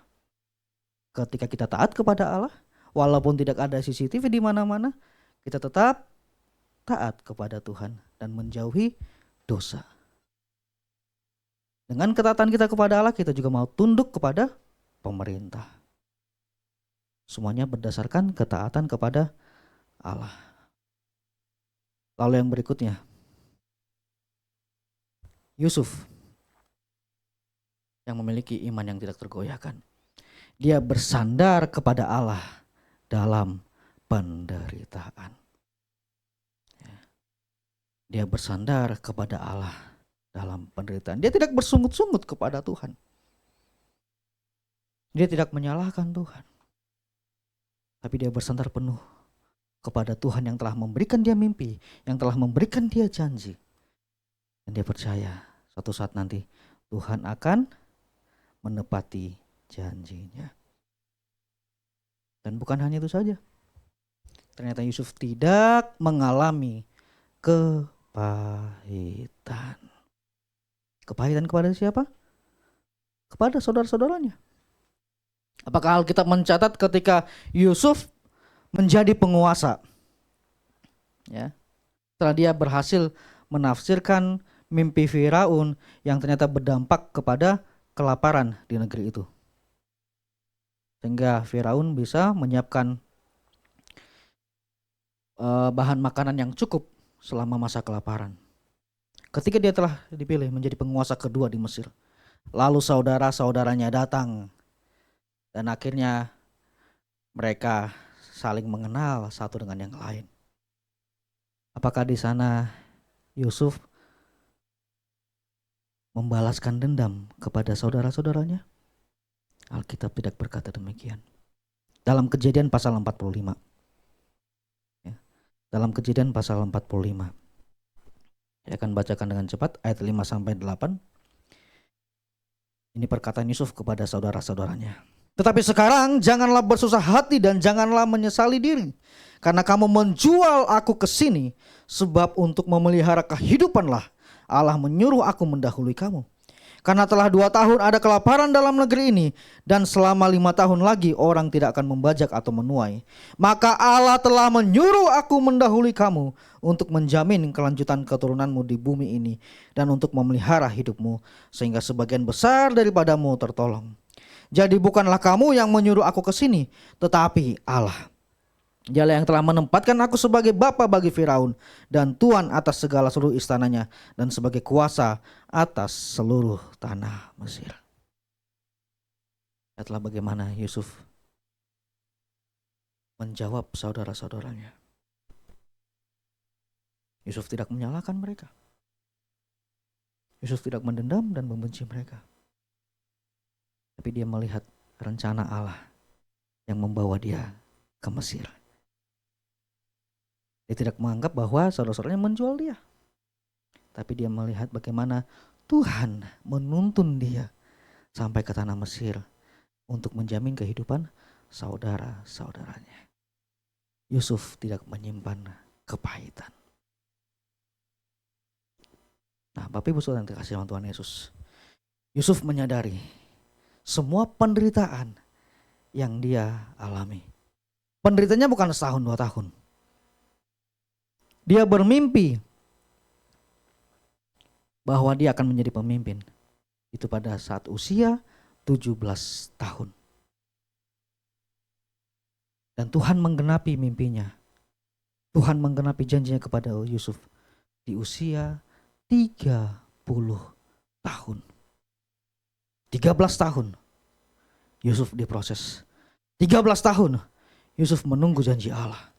Ketika kita taat kepada Allah, walaupun tidak ada CCTV di mana-mana, kita tetap taat kepada Tuhan dan menjauhi dosa. Dengan ketaatan kita kepada Allah, kita juga mau tunduk kepada pemerintah. Semuanya berdasarkan ketaatan kepada Allah. Lalu yang berikutnya, Yusuf yang memiliki iman yang tidak tergoyahkan. Dia bersandar kepada Allah dalam penderitaan. Dia bersandar kepada Allah dalam penderitaan. Dia tidak bersungut-sungut kepada Tuhan. Dia tidak menyalahkan Tuhan. Tapi dia bersandar penuh kepada Tuhan yang telah memberikan dia mimpi, yang telah memberikan dia janji. Dan dia percaya suatu saat nanti Tuhan akan menepati janjinya. Dan bukan hanya itu saja. Ternyata Yusuf tidak mengalami kepahitan. Kepahitan kepada siapa? Kepada saudara-saudaranya. Apakah Alkitab mencatat ketika Yusuf menjadi penguasa, ya, setelah dia berhasil menafsirkan mimpi Firaun yang ternyata berdampak kepada kelaparan di negeri itu, sehingga Firaun bisa menyiapkan bahan makanan yang cukup selama masa kelaparan. Ketika dia telah dipilih menjadi penguasa kedua di Mesir, lalu saudara-saudaranya datang dan akhirnya mereka saling mengenal satu dengan yang lain. Apakah di sana Yusuf membalaskan dendam kepada saudara-saudaranya? Alkitab tidak berkata demikian. Dalam Kejadian pasal 45. Ya, dalam Kejadian pasal 45. Saya akan bacakan dengan cepat ayat 5 sampai 8. Ini perkataan Yusuf kepada saudara-saudaranya. Tetapi sekarang janganlah bersusah hati dan janganlah menyesali diri, karena kamu menjual aku ke sini, sebab untuk memelihara kehidupanlah Allah menyuruh aku mendahului kamu. Karena telah 2 tahun ada kelaparan dalam negeri ini, dan selama 5 tahun lagi orang tidak akan membajak atau menuai. Maka Allah telah menyuruh aku mendahului kamu untuk menjamin kelanjutan keturunanmu di bumi ini, dan untuk memelihara hidupmu, sehingga sebagian besar daripadamu tertolong. Jadi bukanlah kamu yang menyuruh aku ke sini, tetapi Allah. Dialah yang telah menempatkan aku sebagai bapa bagi Firaun dan tuan atas segala seluruh istananya, dan sebagai kuasa atas seluruh tanah Mesir. Lihatlah bagaimana Yusuf menjawab saudara-saudaranya. Yusuf tidak menyalahkan mereka. Yusuf tidak mendendam dan membenci mereka. Tapi dia melihat rencana Allah yang membawa dia ke Mesir. Dia tidak menganggap bahwa saudara-saudaranya menjual dia. Tapi dia melihat bagaimana Tuhan menuntun dia sampai ke tanah Mesir untuk menjamin kehidupan saudara-saudaranya. Yusuf tidak menyimpan kepahitan. Nah, Bapak Ibu Saudara yang dikasihi Tuhan Yesus, Yusuf menyadari semua penderitaan yang dia alami. Penderitanya bukan setahun 2 tahun. Dia bermimpi bahwa dia akan menjadi pemimpin. Itu pada saat usia 17 tahun. Dan Tuhan menggenapi mimpinya. Tuhan menggenapi janjinya kepada Yusuf di usia 30 tahun. 13 tahun Yusuf diproses. 13 tahun Yusuf menunggu janji Allah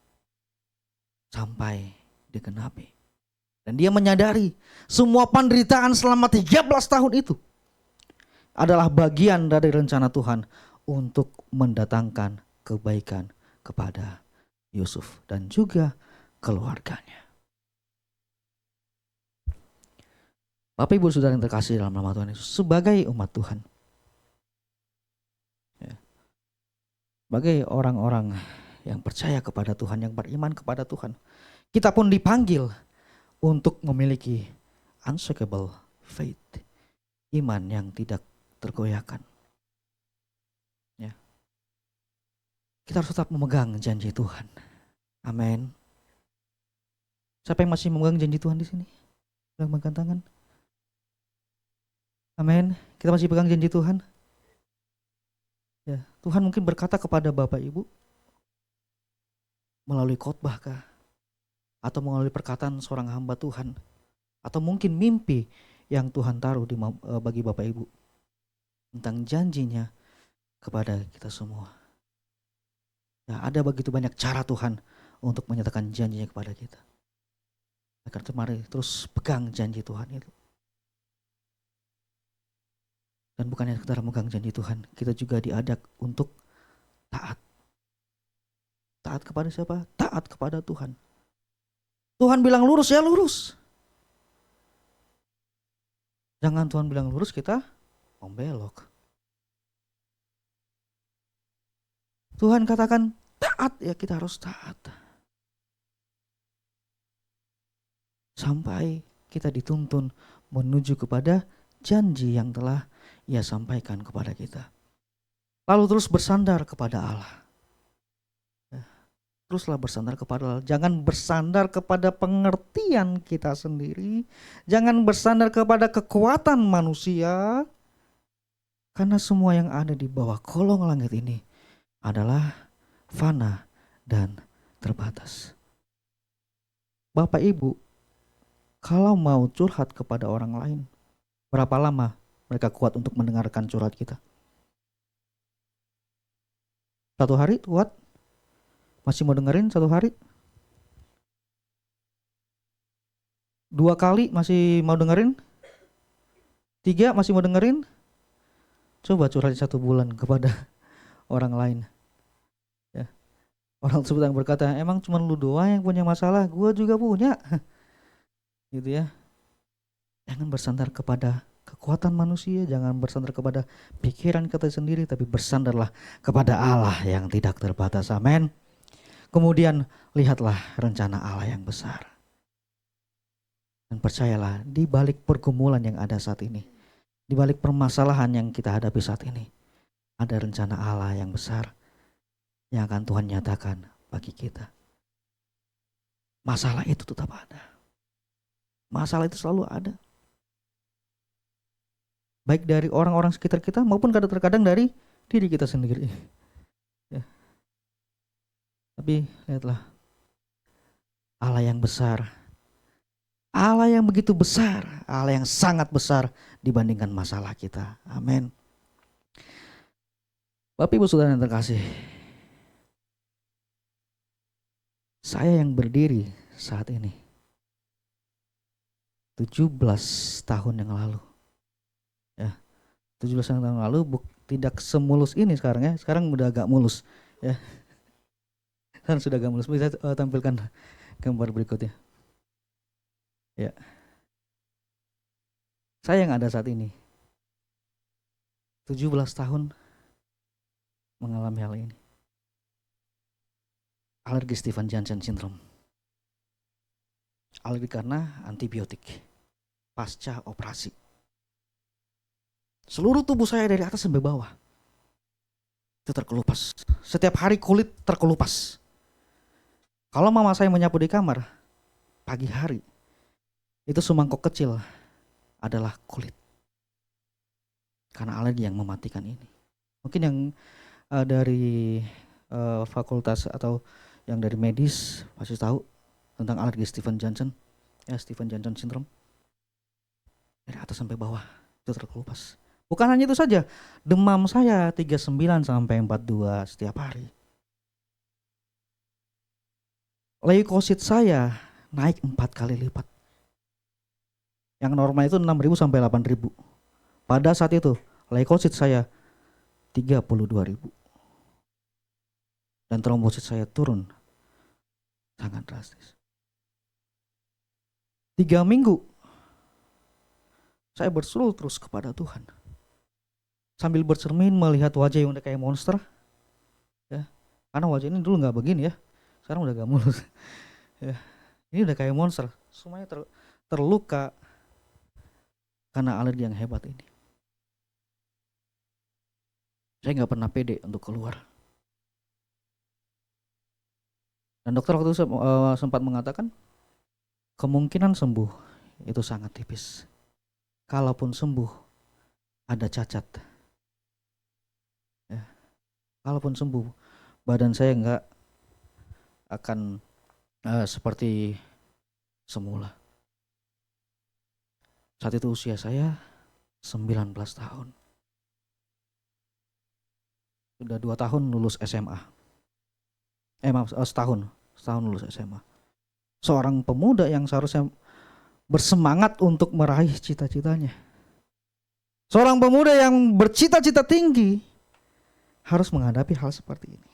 sampai digenapi. Dan dia menyadari semua penderitaan selama 13 tahun itu adalah bagian dari rencana Tuhan untuk mendatangkan kebaikan kepada Yusuf dan juga keluarganya. Bapak Ibu Saudara yang terkasih dalam nama Tuhan Yesus, sebagai umat Tuhan, sebagai orang-orang yang percaya kepada Tuhan, yang beriman kepada Tuhan, kita pun dipanggil untuk memiliki unshakable faith, iman yang tidak tergoyahkan. Ya. Kita harus tetap memegang janji Tuhan. Amin. Siapa yang masih memegang janji Tuhan di sini? Angkat tangan. Amin. Kita masih pegang janji Tuhan. Ya, Tuhan mungkin berkata kepada Bapak Ibu melalui khotbah kah? Atau melalui perkataan seorang hamba Tuhan, atau mungkin mimpi yang Tuhan taruh bagi Bapak Ibu tentang janjinya kepada kita semua. Nah, ada begitu banyak cara Tuhan untuk menyatakan janjinya kepada kita. Maka mari terus pegang janji Tuhan itu. Dan bukannya sekedar memegang janji Tuhan, kita juga diajak untuk taat. Taat kepada siapa? Taat kepada Tuhan. Tuhan bilang lurus, ya lurus. Jangan Tuhan bilang lurus, kita membelok. Tuhan katakan taat, ya kita harus taat. Sampai kita dituntun menuju kepada janji yang telah Ia sampaikan kepada kita. Lalu terus bersandar kepada Allah. Teruslah bersandar kepada Allah. Jangan bersandar kepada pengertian kita sendiri. Jangan bersandar kepada kekuatan manusia. Karena semua yang ada di bawah kolong langit ini adalah fana dan terbatas. Bapak Ibu, kalau mau curhat kepada orang lain, berapa lama mereka kuat untuk mendengarkan curhat kita? 1 hari kuat? Masih mau dengerin 1 hari? 2 kali masih mau dengerin? 3 masih mau dengerin? Coba curhat 1 bulan kepada orang lain. Ya. Orang tersebut yang berkata, emang cuma lu doang yang punya masalah, gua juga punya. Gitu ya. Jangan bersandar kepada kekuatan manusia, jangan bersandar kepada pikiran kita sendiri, tapi bersandarlah kepada Allah yang tidak terbatas. Amin. Kemudian lihatlah rencana Allah yang besar. Dan percayalah, di balik pergumulan yang ada saat ini, di balik permasalahan yang kita hadapi saat ini, ada rencana Allah yang besar yang akan Tuhan nyatakan bagi kita. Masalah itu tetap ada. Masalah itu selalu ada. Baik dari orang-orang sekitar kita maupun kadang-kadang dari diri kita sendiri. Ya. Tapi lihatlah, Allah yang besar, Allah yang begitu besar, Allah yang sangat besar dibandingkan masalah kita. Amin. Bapak Ibu Saudara yang terkasih, saya yang berdiri saat ini 17 tahun yang lalu, ya, 17 tahun yang lalu tidak semulus ini sekarang ya. Sekarang udah agak mulus ya. Sekarang sudah agak mulus. Bisa tampilkan gambar berikutnya. Ya. Saya yang ada saat ini 17 tahun mengalami hal ini. Alergi Stevens-Johnson syndrome. Alergi karena antibiotik pasca operasi. Seluruh tubuh saya dari atas sampai bawah itu terkelupas. Setiap hari kulit terkelupas. Kalau mama saya menyapu di kamar pagi hari, itu semangkuk kecil adalah kulit. Karena alergi yang mematikan ini. Mungkin yang dari fakultas atau yang dari medis pasti tahu tentang alergi Stevens-Johnson, ya, Stevens-Johnson syndrome. Dari atas sampai bawah itu terkelupas. Bukan hanya itu saja, demam saya 39 sampai 42 setiap hari. Leukosit saya naik 4 kali lipat. Yang normal itu 6.000 sampai 8.000. Pada saat itu leukosit saya 32.000. Dan trombosit saya turun sangat drastis. 3 minggu saya berseru terus kepada Tuhan. Sambil bercermin melihat wajah yang udah kayak monster. Ya. Karena wajah ini dulu gak begini ya. Sekarang udah gak mulus. Ya. Ini udah kayak monster. Semuanya terluka karena alergi yang hebat ini. Saya gak pernah pede untuk keluar. Dan dokter waktu itu sempat mengatakan kemungkinan sembuh itu sangat tipis. Kalaupun sembuh ada cacat. Ya. Kalaupun sembuh badan saya nggak akan seperti semula. Saat itu usia saya 19 tahun. Sudah 2 tahun lulus SMA. Setahun lulus SMA. Seorang pemuda yang seharusnya bersemangat untuk meraih cita-citanya. Seorang pemuda yang bercita-cita tinggi harus menghadapi hal seperti ini.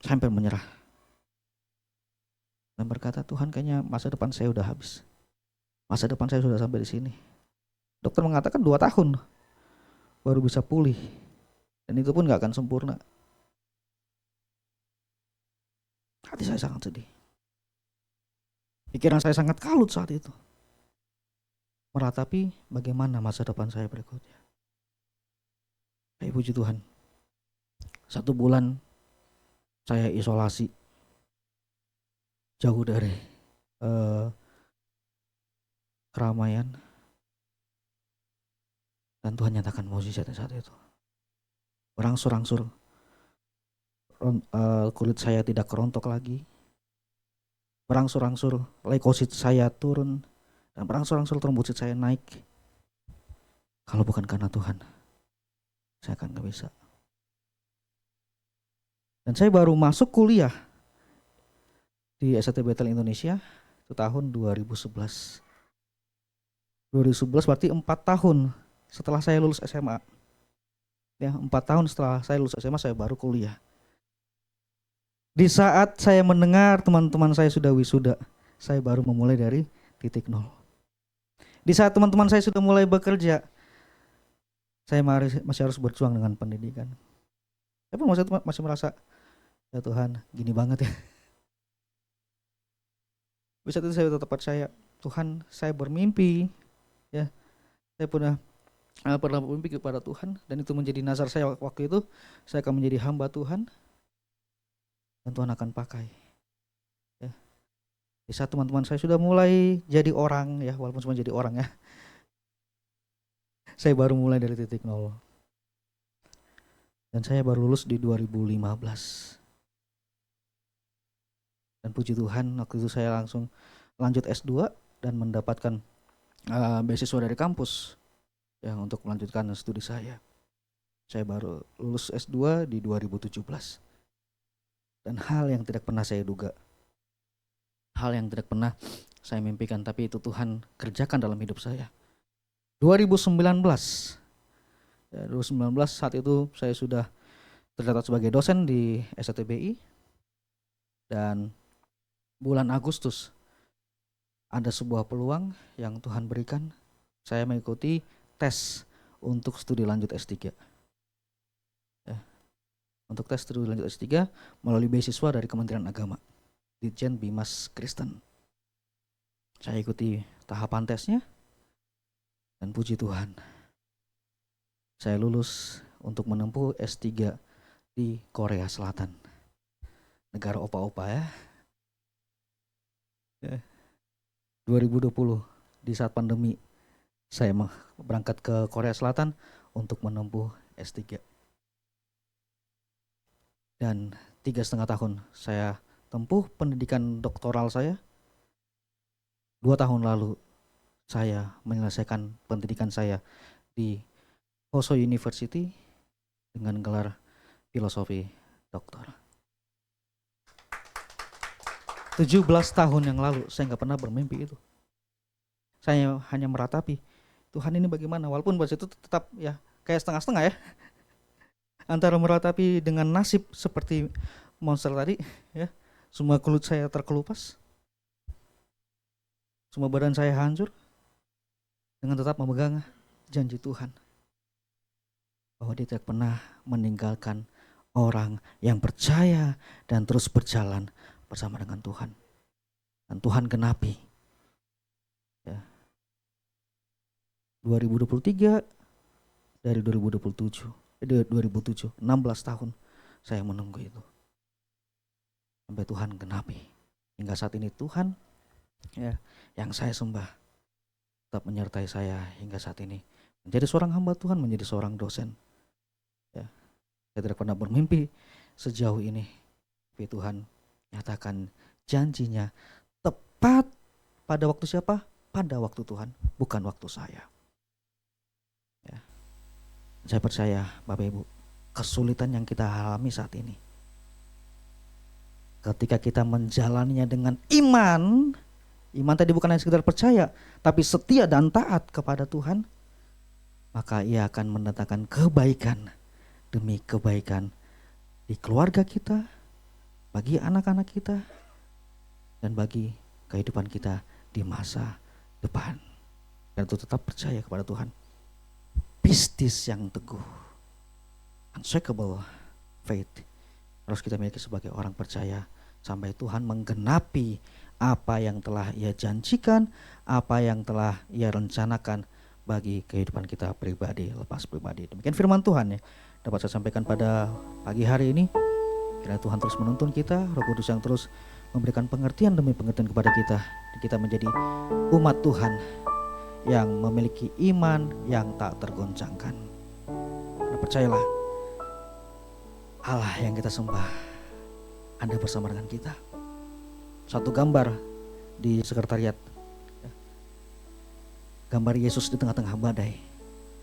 Sampai menyerah. Dan berkata, Tuhan kayaknya masa depan saya udah habis. Masa depan saya sudah sampai di sini. Dokter mengatakan 2 tahun baru bisa pulih. Dan itu pun gak akan sempurna. Hati saya sangat sedih. Pikiran saya sangat kalut saat itu. Meratapi bagaimana masa depan saya berikutnya. Puji Tuhan. 1 bulan saya isolasi. Jauh dari keramaian. Dan Tuhan nyatakan mukjizat saat itu. Berangsur-angsur kulit saya tidak kerontok lagi. Berangsur-angsur leukosit saya turun. Dan berangsur-angsur trombosit saya naik. Kalau bukan karena Tuhan, saya akan gak bisa. Dan saya baru masuk kuliah di ST Bethel Indonesia itu tahun 2011. 2011 berarti 4 tahun setelah saya lulus SMA. Ya, 4 tahun setelah saya lulus SMA saya baru kuliah. Di saat saya mendengar teman-teman saya sudah wisuda, saya baru memulai dari titik nol. Di saat teman-teman saya sudah mulai bekerja, saya masih harus berjuang dengan pendidikan. Saya pun masih merasa, ya Tuhan, gini banget ya. Bisa itu saya tetap percaya, Tuhan, saya bermimpi, ya, saya pernah bermimpi kepada Tuhan, dan itu menjadi nazar saya waktu itu, saya akan menjadi hamba Tuhan, dan Tuhan akan pakai. Ya. Di saat teman-teman saya sudah mulai jadi orang, ya, walaupun cuma jadi orang ya, saya baru mulai dari titik nol. Dan saya baru lulus di 2015. Dan puji Tuhan waktu itu saya langsung lanjut S2 dan mendapatkan beasiswa dari kampus ya untuk melanjutkan studi saya. Saya baru lulus S2 di 2017. Dan hal yang tidak pernah saya duga, hal yang tidak pernah saya mimpikan, tapi itu Tuhan kerjakan dalam hidup saya. 2019 saat itu saya sudah tercatat sebagai dosen di STBI, dan bulan Agustus ada sebuah peluang yang Tuhan berikan. Saya mengikuti tes untuk studi lanjut S3. Ya. Untuk tes studi lanjut S3 melalui beasiswa dari Kementerian Agama, Ditjen Bimas Kristen. Saya ikuti tahapan tesnya, dan puji Tuhan, saya lulus untuk menempuh S3 di Korea Selatan. Negara opa-opa ya. 2020 di saat pandemi saya berangkat ke Korea Selatan untuk menempuh S3. Dan 3,5 tahun saya tempuh pendidikan doktoral saya. 2 tahun lalu saya menyelesaikan pendidikan saya di Hoso University dengan gelar filosofi doktor. 17 tahun yang lalu saya nggak pernah bermimpi itu. Saya hanya meratapi, Tuhan ini bagaimana, walaupun bahasa itu tetap ya kayak setengah-setengah ya. Antara meratapi dengan nasib seperti monster tadi ya, semua kulit saya terkelupas, semua badan saya hancur, dengan tetap memegang janji Tuhan bahwa Dia tidak pernah meninggalkan orang yang percaya dan terus berjalan bersama dengan Tuhan. Dan Tuhan genapi ya. 2023 dari 2007 16 tahun saya menunggu itu sampai Tuhan genapi. Hingga saat ini Tuhan ya yang saya sembah tetap menyertai saya hingga saat ini, menjadi seorang hamba Tuhan, menjadi seorang dosen ya. Saya tidak pernah bermimpi sejauh ini, tapi Tuhan nyatakan janjinya tepat pada waktu siapa? Pada waktu Tuhan, bukan waktu saya. Ya. Saya percaya Bapak Ibu, kesulitan yang kita alami saat ini, ketika kita menjalaninya dengan iman tadi bukan hanya sekedar percaya, tapi setia dan taat kepada Tuhan, maka Ia akan mendatangkan kebaikan demi kebaikan di keluarga kita, bagi anak-anak kita, dan bagi kehidupan kita di masa depan. Dan itu tetap percaya kepada Tuhan. Pistis yang teguh, unshakable faith, harus kita miliki sebagai orang percaya sampai Tuhan menggenapi apa yang telah Ia janjikan, apa yang telah Ia rencanakan bagi kehidupan kita pribadi, lepas pribadi. Demikian firman Tuhan ya dapat saya sampaikan pada pagi hari ini. Kiranya Tuhan terus menuntun kita, Roh Kudus yang terus memberikan pengertian demi pengertian kepada kita. Kita menjadi umat Tuhan yang memiliki iman yang tak tergoncangkan. Karena percayalah, Allah yang kita sembah ada bersama dengan kita. Satu gambar di sekretariat, gambar Yesus di tengah-tengah badai,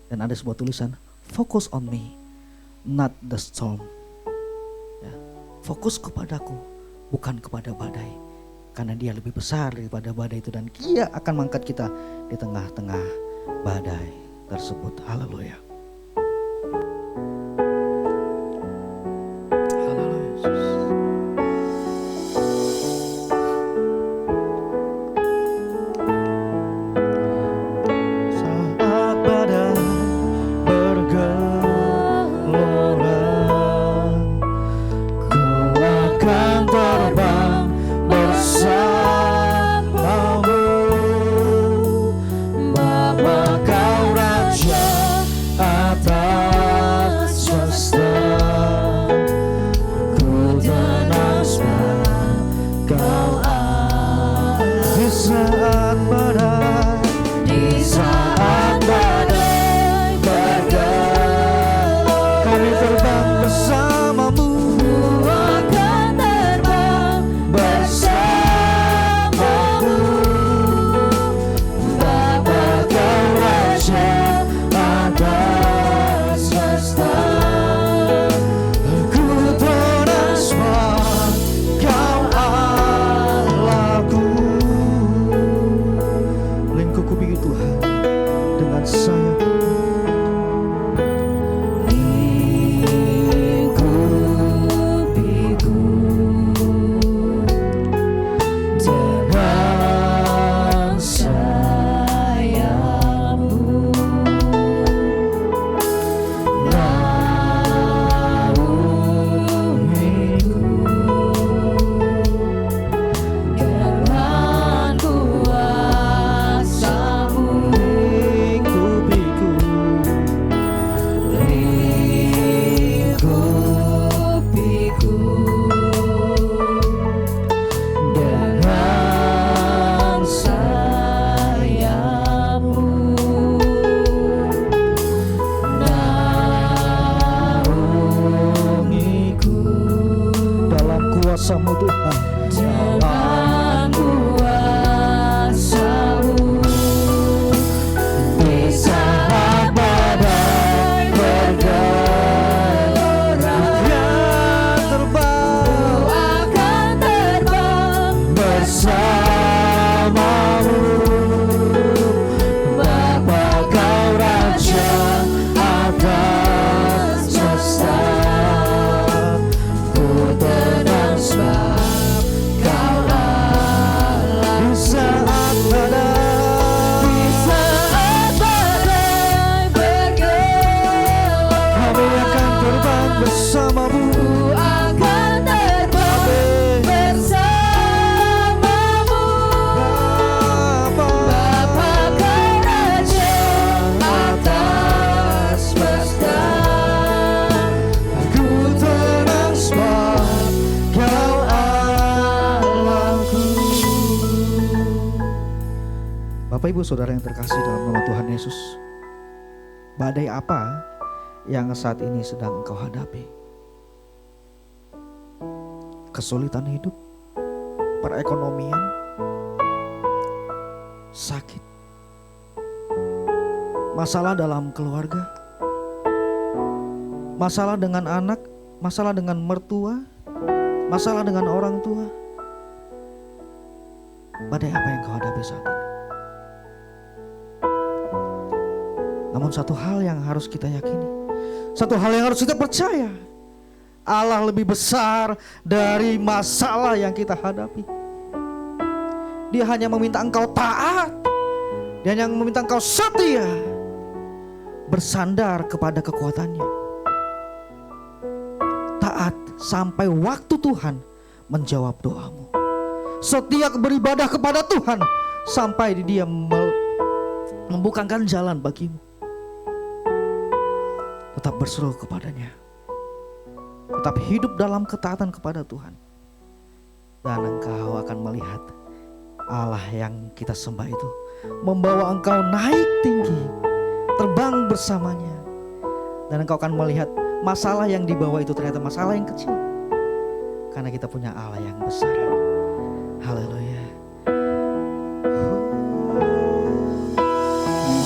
dan ada sebuah tulisan, focus on me, not the storm. Fokus kepadaku, bukan kepada badai. Karena Dia lebih besar daripada badai itu, dan Dia akan mengangkat kita di tengah-tengah badai tersebut. Haleluya. Haleluya Yesus. Saat badai bergelora, ku akan terbang bersamamu. Bapa, Kau Raja atas semesta. Ku tenang sebab Kau Allah. Di saat badai, di saat badai bergelora, kami terbang bersamamu. Ku akan terbang bersamamu. Bapa, Kau Raja atas semesta. Ku tenang sebab Kau Allahku. Lingkupi Tuhan dengan sayap. Lingkupiku dengan sayap-Mu. Naungiku dengan kuasa-Mu. Lingkupiku, lingkupiku dengan sayap-Mu. Naungiku dalam kuasa-Mu Tuhan. Dalam kuasa-Mu. Di saat badai bergelora, ku akan terbang bersamamu. Bapa, Kau Raja atas semesta. Ku tenang sebab Kau Allah. Di saat badai, di saat badai bergelora, kami akan terbang bersamamu. Ku akan terbang bersamamu. Bapa, Kau Raja atas semesta. Ku tenang sebab Kau Allahku. Bapak Ibu Saudara yang terkasih dalam nama Tuhan Yesus, badai apa yang saat ini sedang engkau hadapi? Kesulitan hidup, perekonomian, sakit, masalah dalam keluarga, masalah dengan anak, masalah dengan mertua, masalah dengan orang tua. Badai apa yang kau hadapi saat ini? Namun satu hal yang harus kita yakini, satu hal yang harus kita percaya, Allah lebih besar dari masalah yang kita hadapi. Dia hanya meminta engkau taat, Dia hanya meminta engkau setia, bersandar kepada kekuatannya. Taat sampai waktu Tuhan menjawab doamu. Setia beribadah kepada Tuhan sampai Dia membukakan jalan bagimu. Tetap berseru kepadanya, tetap hidup dalam ketaatan kepada Tuhan, dan engkau akan melihat Allah yang kita sembah itu membawa engkau naik tinggi, terbang bersamanya, dan engkau akan melihat masalah yang dibawa itu ternyata masalah yang kecil, karena kita punya Allah yang besar. Haleluya.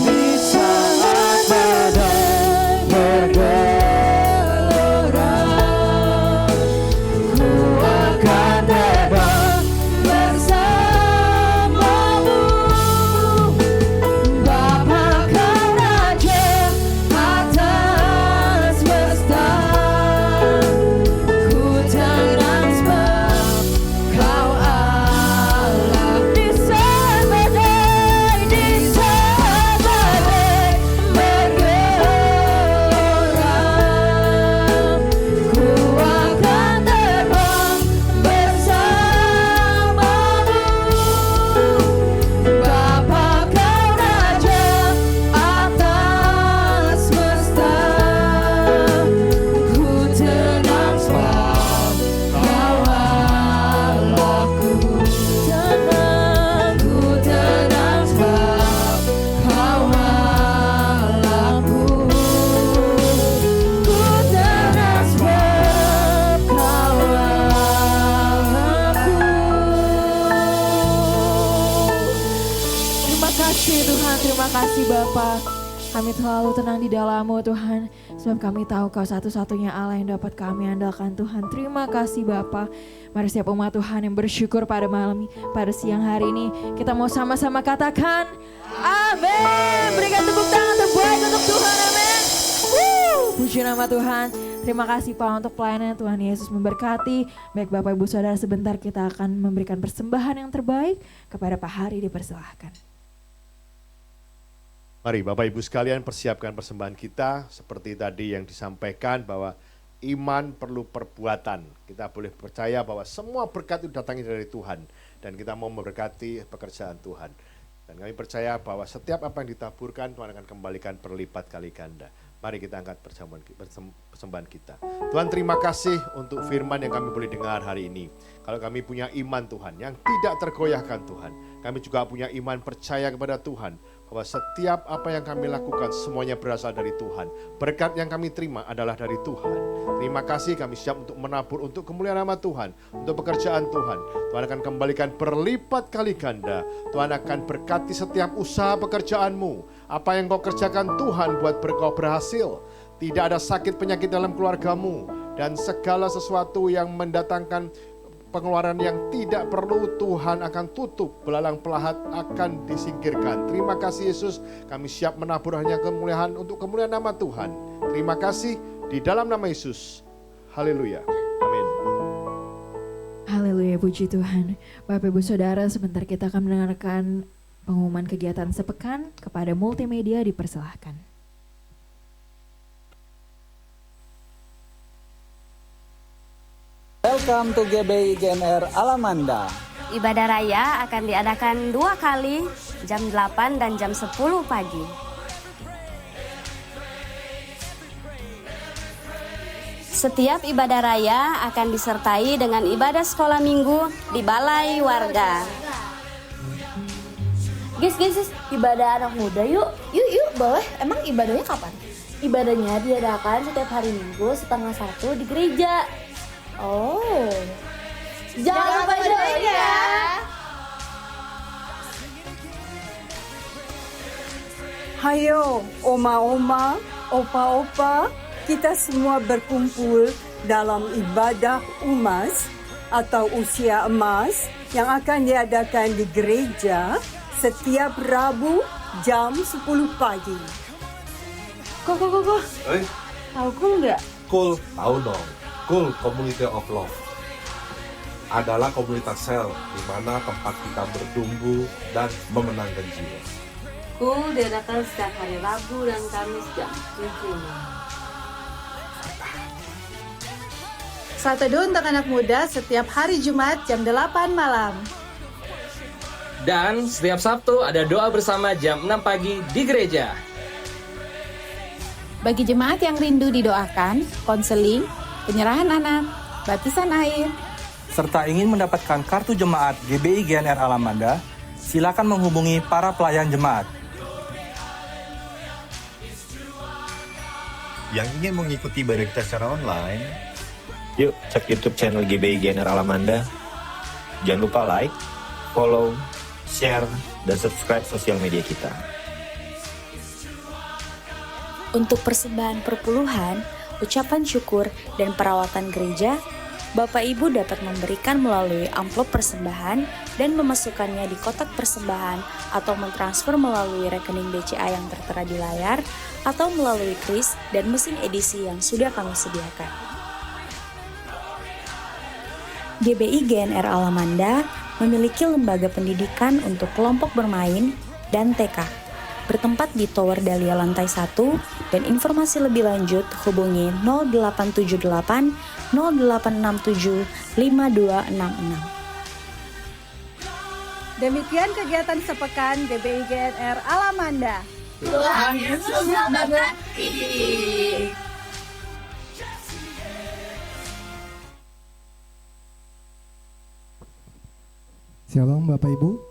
Di saat badai bergelora, ku akan terbang bersama. terima kasih Bapa. Kami selalu tenang di dalam-Mu Tuhan, sebab kami tahu Kau satu-satunya Allah yang dapat kami andalkan Tuhan. Terima kasih Bapa. Mari setiap umat Tuhan yang bersyukur pada siang hari ini, kita mau sama-sama katakan amin. Berikan tepuk tangan terbaik untuk Tuhan, amin. Puji nama Tuhan. Terima kasih Pak untuk pelayanan, Tuhan Yesus memberkati. Baik Bapak Ibu Saudara, sebentar kita akan memberikan persembahan yang terbaik kepada Pak Hari, dipersilahkan. Mari Bapak Ibu sekalian persiapkan persembahan kita seperti tadi yang disampaikan bahwa iman perlu perbuatan. Kita boleh percaya bahwa semua berkat itu datangnya dari Tuhan dan kita mau memberkati pekerjaan Tuhan. Dan kami percaya bahwa setiap apa yang ditaburkan Tuhan akan kembalikan berlipat kali ganda. Mari kita angkat persembahan kita. Tuhan terima kasih untuk firman yang kami boleh dengar hari ini. Kalau kami punya iman Tuhan yang tidak tergoyahkan Tuhan. Kami juga punya iman percaya kepada Tuhan. Bahwa setiap apa yang kami lakukan semuanya berasal dari Tuhan. Berkat yang kami terima adalah dari Tuhan. Terima kasih kami siap untuk menabur untuk kemuliaan nama Tuhan. Untuk pekerjaan Tuhan. Tuhan akan kembalikan berlipat kali ganda. Tuhan akan berkati setiap usaha pekerjaanmu. Apa yang kau kerjakan Tuhan buat kau berhasil. Tidak ada sakit penyakit dalam keluargamu. Dan segala sesuatu yang mendatangkan pengeluaran yang tidak perlu Tuhan akan tutup, belalang pelahat akan disingkirkan. Terima kasih Yesus, kami siap menabur hanya kemuliaan untuk kemuliaan nama Tuhan. Terima kasih di dalam nama Yesus. Haleluya. Amin. Haleluya, puji Tuhan. Bapak Ibu Saudara, sebentar kita akan mendengarkan pengumuman kegiatan sepekan. Kepada multimedia dipersilahkan. Welcome to GBI GNR Alamanda. Ibadah raya akan diadakan 2 kali, jam 8 dan jam 10 pagi. Setiap ibadah raya akan disertai dengan ibadah sekolah minggu di balai warga. Guys, ibadah anak muda yuk, boleh. Emang ibadahnya kapan? Ibadahnya diadakan setiap hari Minggu 12:30 di gereja. Oh, jangan lupa join ya. Hayo, oma-oma, opa-opa, kita semua berkumpul dalam ibadah UMAS atau usia emas yang akan diadakan di gereja setiap Rabu jam 10 pagi. Kok. Tahu Kul nggak? Kul, tahu dong. Kul Community of Love adalah komunitas sel di mana tempat kita bertumbuh dan memenangkan jiwa. Kul diadakan setiap hari Rabu dan Kamis jam 7 malam. Saat teduh untuk anak muda setiap hari Jumat jam 8 malam. Dan setiap Sabtu ada doa bersama jam 6 pagi di gereja. Bagi jemaat yang rindu didoakan, konseling, penyerahan anak, baptisan air, serta ingin mendapatkan kartu jemaat GBI GNR Alamanda, silakan menghubungi para pelayan jemaat. Yang ingin mengikuti ibadah kita secara online, yuk cek YouTube channel GBI GNR Alamanda. Jangan lupa like, follow, share, dan subscribe sosial media kita. Untuk persembahan perpuluhan, ucapan syukur, dan perawatan gereja, Bapak Ibu dapat memberikan melalui amplop persembahan dan memasukkannya di kotak persembahan atau mentransfer melalui rekening BCA yang tertera di layar atau melalui kris dan mesin edisi yang sudah kami sediakan. GBI GNR Alamanda memiliki lembaga pendidikan untuk kelompok bermain dan TK. Bertempat di Tower Dahlia lantai 1 dan informasi lebih lanjut hubungi 0878 0867 5266. Demikian kegiatan sepekan GBI GNR Alamanda. Tuhan Yesus memberkati. Shalom Bapak Ibu,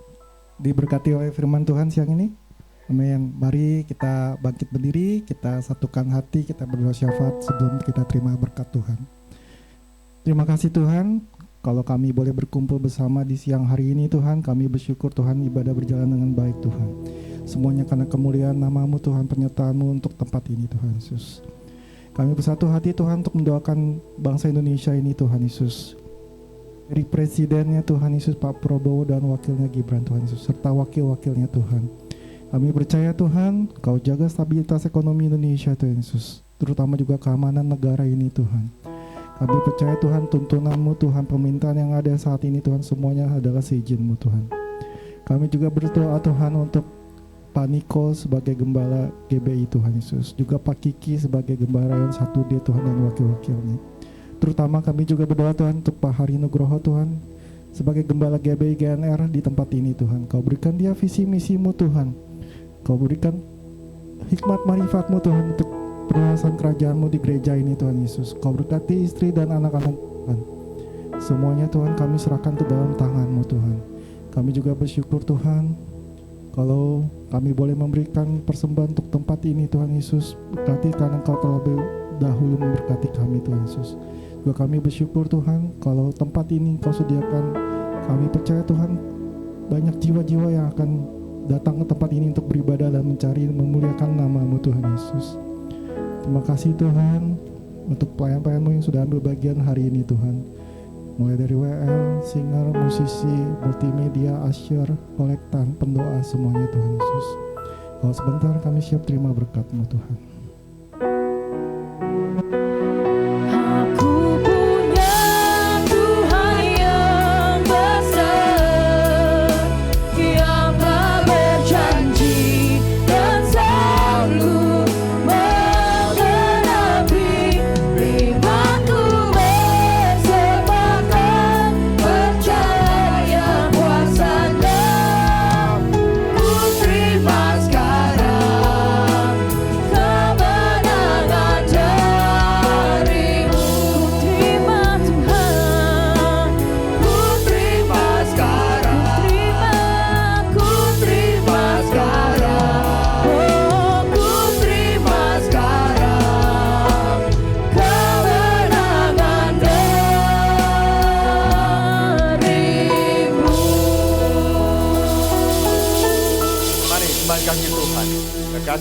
diberkati oleh firman Tuhan siang ini. Amin. Mari kita bangkit berdiri, kita satukan hati, kita berdoa syafaat sebelum kita terima berkat Tuhan. Terima kasih Tuhan, kalau kami boleh berkumpul bersama di siang hari ini Tuhan, kami bersyukur Tuhan ibadah berjalan dengan baik Tuhan. Semuanya karena kemuliaan nama-Mu Tuhan, penyertaan-Mu untuk tempat ini Tuhan Yesus. Kami bersatu hati Tuhan untuk mendoakan bangsa Indonesia ini Tuhan Yesus. Dari presidennya Tuhan Yesus, Pak Prabowo dan wakilnya Gibran Tuhan Yesus, serta wakil-wakilnya Tuhan. Kami percaya Tuhan, Kau jaga stabilitas ekonomi Indonesia Tuhan Yesus, terutama juga keamanan negara ini Tuhan. Kami percaya Tuhan, tuntunan-Mu Tuhan, permintaan yang ada saat ini Tuhan, semuanya adalah seizin-Mu Tuhan. Kami juga berdoa Tuhan untuk Pak Niko sebagai gembala GBI Tuhan Yesus, juga Pak Kiki sebagai gembala yang 1D Tuhan dan wakil-wakilnya. Terutama kami juga berdoa Tuhan untuk Pak Hari Nugroho Tuhan, sebagai gembala GBI GNR di tempat ini Tuhan. Kau berikan dia visi misi-Mu Tuhan. Kau berikan hikmat marifat-Mu Tuhan untuk perluasan kerajaan-Mu di gereja ini Tuhan Yesus. Kau berkati istri dan anak-anak Tuhan. Semuanya Tuhan kami serahkan ke dalam tangan-Mu Tuhan. Kami juga bersyukur Tuhan, kalau kami boleh memberikan persembahan untuk tempat ini Tuhan Yesus, berkati karena Kau terlebih dahulu memberkati kami Tuhan Yesus. Juga kami bersyukur Tuhan, kalau tempat ini Kau sediakan, kami percaya Tuhan, banyak jiwa-jiwa yang akan datang ke tempat ini untuk beribadah dan mencari memuliakan nama-Mu Tuhan Yesus. Terima kasih Tuhan untuk pelayan-pelayan-Mu yang sudah ambil bagian hari ini Tuhan. Mulai dari WL, singer, musisi, multimedia, usher, kolektan, pendoa semuanya Tuhan Yesus. Kalau sebentar kami siap terima berkat-Mu Tuhan.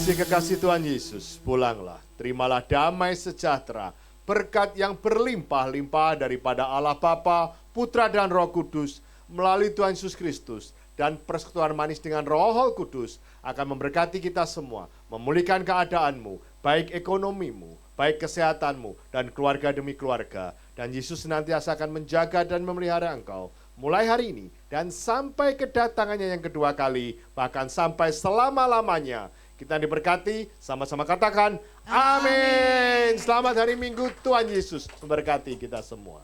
Kekasih Tuhan Yesus, pulanglah, terimalah damai sejahtera, berkat yang berlimpah-limpah daripada Allah Bapa, Putra dan Roh Kudus, melalui Tuhan Yesus Kristus, dan persekutuan manis dengan Roh Kudus, akan memberkati kita semua, memulihkan keadaanmu, baik ekonomimu, baik kesehatanmu, dan keluarga demi keluarga. Dan Yesus senantiasa akan menjaga dan memelihara engkau, mulai hari ini, dan sampai kedatangannya yang kedua kali, bahkan sampai selama-lamanya. Kita diberkati, sama-sama katakan, amin. Selamat hari Minggu, Tuhan Yesus memberkati kita semua.